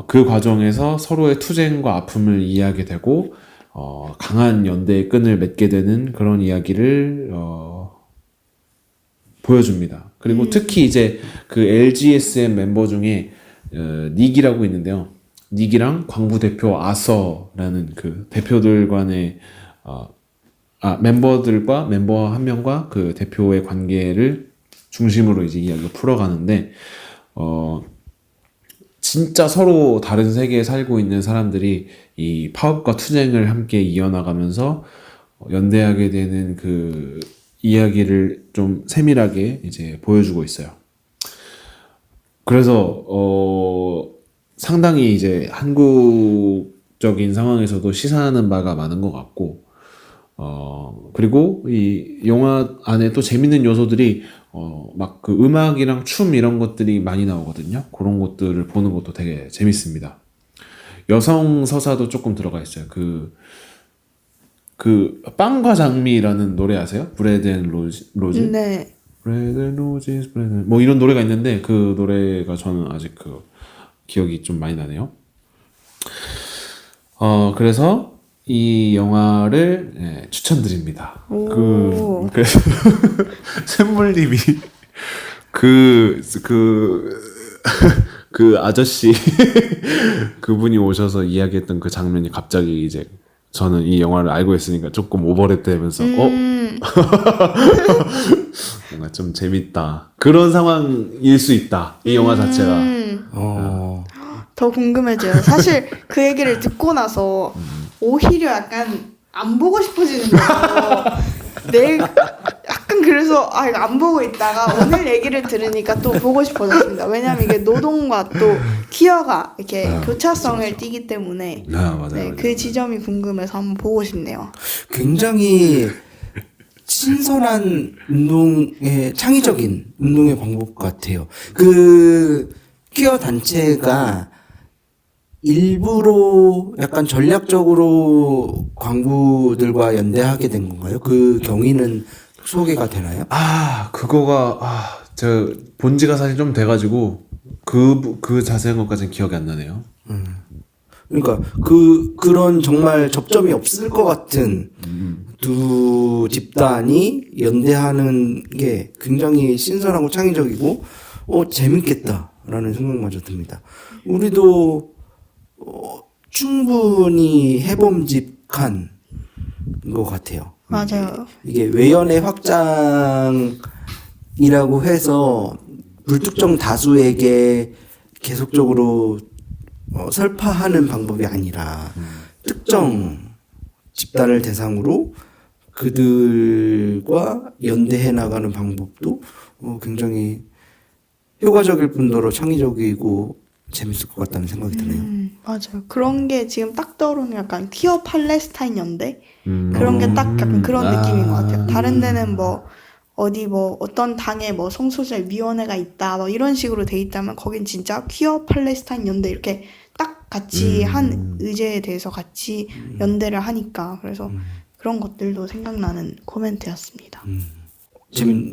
그 과정에서 서로의 투쟁과 아픔을 이해하게 되고 강한 연대의 끈을 맺게 되는 그런 이야기를 보여줍니다. 그리고 특히 이제 그 LGSM 멤버 중에 닉이라고 있는데요. 닉이랑 광부 대표 아서라는 그 대표들 간의 멤버들과 멤버 한 명과 그 대표의 관계를 중심으로 이제 이야기를 풀어가는데 진짜 서로 다른 세계에 살고 있는 사람들이 이 파업과 투쟁을 함께 이어나가면서 연대하게 되는 그 이야기를 좀 세밀하게 이제 보여주고 있어요. 그래서 상당히 이제 한국적인 상황에서도 시사하는 바가 많은 것 같고 그리고 이 영화 안에 또 재밌는 요소들이 막 그 음악이랑 춤 이런 것들이 많이 나오거든요. 그런 것들을 보는 것도 되게 재밌습니다. 여성 서사도 조금 들어가 있어요. 그 빵과 장미라는 노래 아세요? 브레드 앤 로즈? 네. 브레드 앤 로즈, 브레드 뭐 이런 노래가 있는데 그 노래가 저는 아직 그 기억이 좀 많이 나네요. 그래서 이 영화를 추천드립니다. 그래서 샘물님이 그 아저씨 그분이 오셔서 이야기했던 그 장면이 갑자기 이제 저는 이 영화를 알고 있으니까 조금 오버랩되면서 뭔가 좀 재밌다 그런 상황일 수 있다 이 영화 자체가. 더 궁금해져요. 사실 그 얘기를 듣고 나서 오히려 약간 안 보고 싶어지는 거예요. 약간 그래서 이거 안 보고 있다가 오늘 얘기를 들으니까 또 보고 싶어졌습니다. 왜냐면 이게 노동과 또 퀴어가 이렇게 교차성을 띠기 때문에 맞아요. 그 지점이 궁금해서 한번 보고 싶네요. 굉장히 신선한 운동의 창의적인 운동의 방법 같아요. 그 퀴어 단체가 일부러 약간 전략적으로 광부들과 연대하게 된 건가요? 그 경위는 소개가 되나요? 그거가 제가 본 지가 사실 좀 돼가지고 그 자세한 것까지는 기억이 안 나네요. 그러니까 그런 정말 접점이 없을 것 같은 두 집단이 연대하는 게 굉장히 신선하고 창의적이고 재밌겠다라는 생각마저 듭니다. 우리도 충분히 해봄직한 것 같아요. 맞아요. 이게 외연의 확장이라고 해서 불특정 다수에게 계속적으로 설파하는 방법이 아니라 특정 집단을 대상으로 그들과 연대해 나가는 방법도 굉장히 효과적일 뿐더러 창의적이고 재밌을 것 같다는 생각이 드네요. 맞아요. 그런 게 지금 딱 떠오르는 약간 퀴어 팔레스타인 연대? 그런 게 딱 약간 그런 느낌인 것 같아요. 다른 데는 어떤 당에 성소수자 위원회가 있다, 이런 식으로 돼 있다면 거긴 진짜 퀴어 팔레스타인 연대 이렇게 딱 같이 한 의제에 대해서 같이 연대를 하니까 그래서 그런 것들도 생각나는 코멘트였습니다.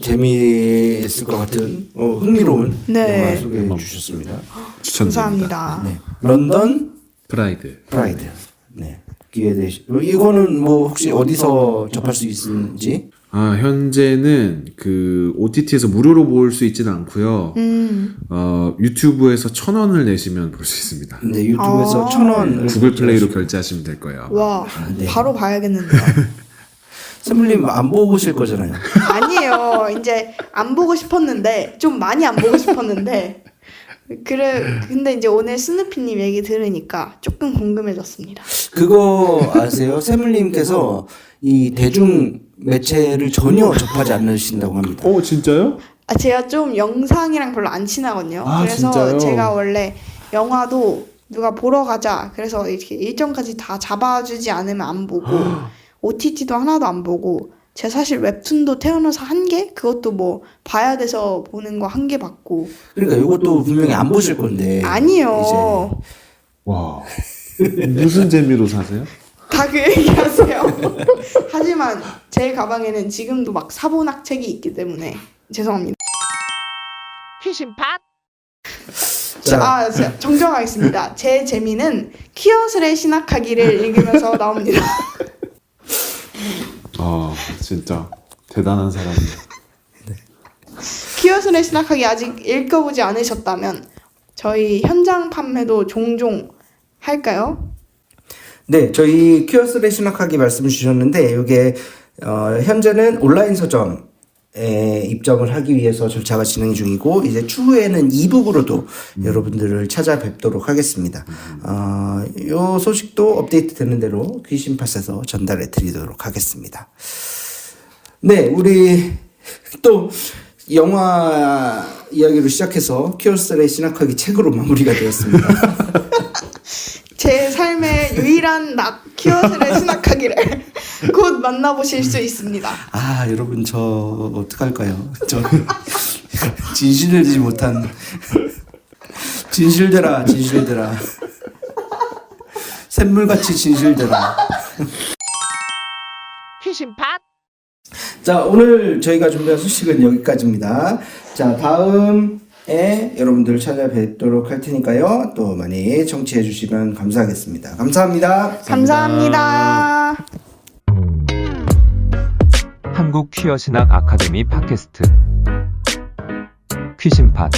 재미있을 것 같은 흥미로운 네. 영화 소개해 주셨습니다. 추천드립니다. 감사합니다. 네. 런던 프라이드. 네. 기회 되시. 이거는 혹시 어디서 접할 수 있는지? 현재는 그 OTT에서 무료로 볼 수 있지는 않고요. 유튜브에서 1,000원을 내시면 볼 수 있습니다. 네, 유튜브에서 1,000원 구글 플레이로 결제하시면 될 거예요. 와, 네. 바로 봐야겠는데요. 샘물님 안 보고 보실 거잖아요. 아니에요. 이제 안 보고 싶었는데 좀 많이 안 보고 싶었는데 근데 이제 오늘 스누피님 얘기 들으니까 조금 궁금해졌습니다. 그거 아세요? 샘물님께서 이 대중 매체를 전혀 접하지 않으신다고 합니다. 진짜요? 제가 좀 영상이랑 별로 안 친하거든요. 그래서 진짜요? 제가 원래 영화도 누가 보러 가자. 그래서 이렇게 일정까지 다 잡아주지 않으면 안 보고 OTT도 하나도 안 보고 제가 사실 웹툰도 태어나서 한 개? 그것도 뭐 봐야 돼서 보는 거 한 개 봤고 그러니까 이것도 분명히 안 보실 건데. 아니요. 와. 무슨 재미로 사세요? 다 그 얘기하세요. 하지만 제 가방에는 지금도 막 사본학 책이 있기 때문에 죄송합니다. 자, 자, 정정하겠습니다. 제 재미는 퀴어슬의 신학하기를 읽으면서 나옵니다. 아, 진짜 대단한 사람이네. 퀴어슬의 신학하기 아직 읽어보지 않으셨다면 저희 현장 판매도 종종 할까요? 네, 저희 큐어스레 신학하기 말씀 주셨는데 이게 현재는 온라인 서점에 입점을 하기 위해서 절차가 진행 중이고 이제 추후에는 이북으로도 여러분들을 찾아뵙도록 하겠습니다. 요 소식도 업데이트 되는 대로 귀신팟에서 전달해 드리도록 하겠습니다. 네, 우리 또 영화 이야기로 시작해서 큐어스레 신학하기 책으로 마무리가 되었습니다. 제 삶의 유일한 퀴어슬의 신학하기를 곧 만나보실 수 있습니다. 아, 여러분 저 어떡할까요? 저 진실되지 못한 진실되라 샘물같이 진실되라. 자, 오늘 저희가 준비한 소식은 여기까지입니다. 자, 다음에 여러분들 찾아뵙도록 할 테니까요. 또 많이 청취해 주시면 감사하겠습니다. 감사합니다. 감사합니다. 한국 퀴어 신학 아카데미 팟캐스트 퀴신팟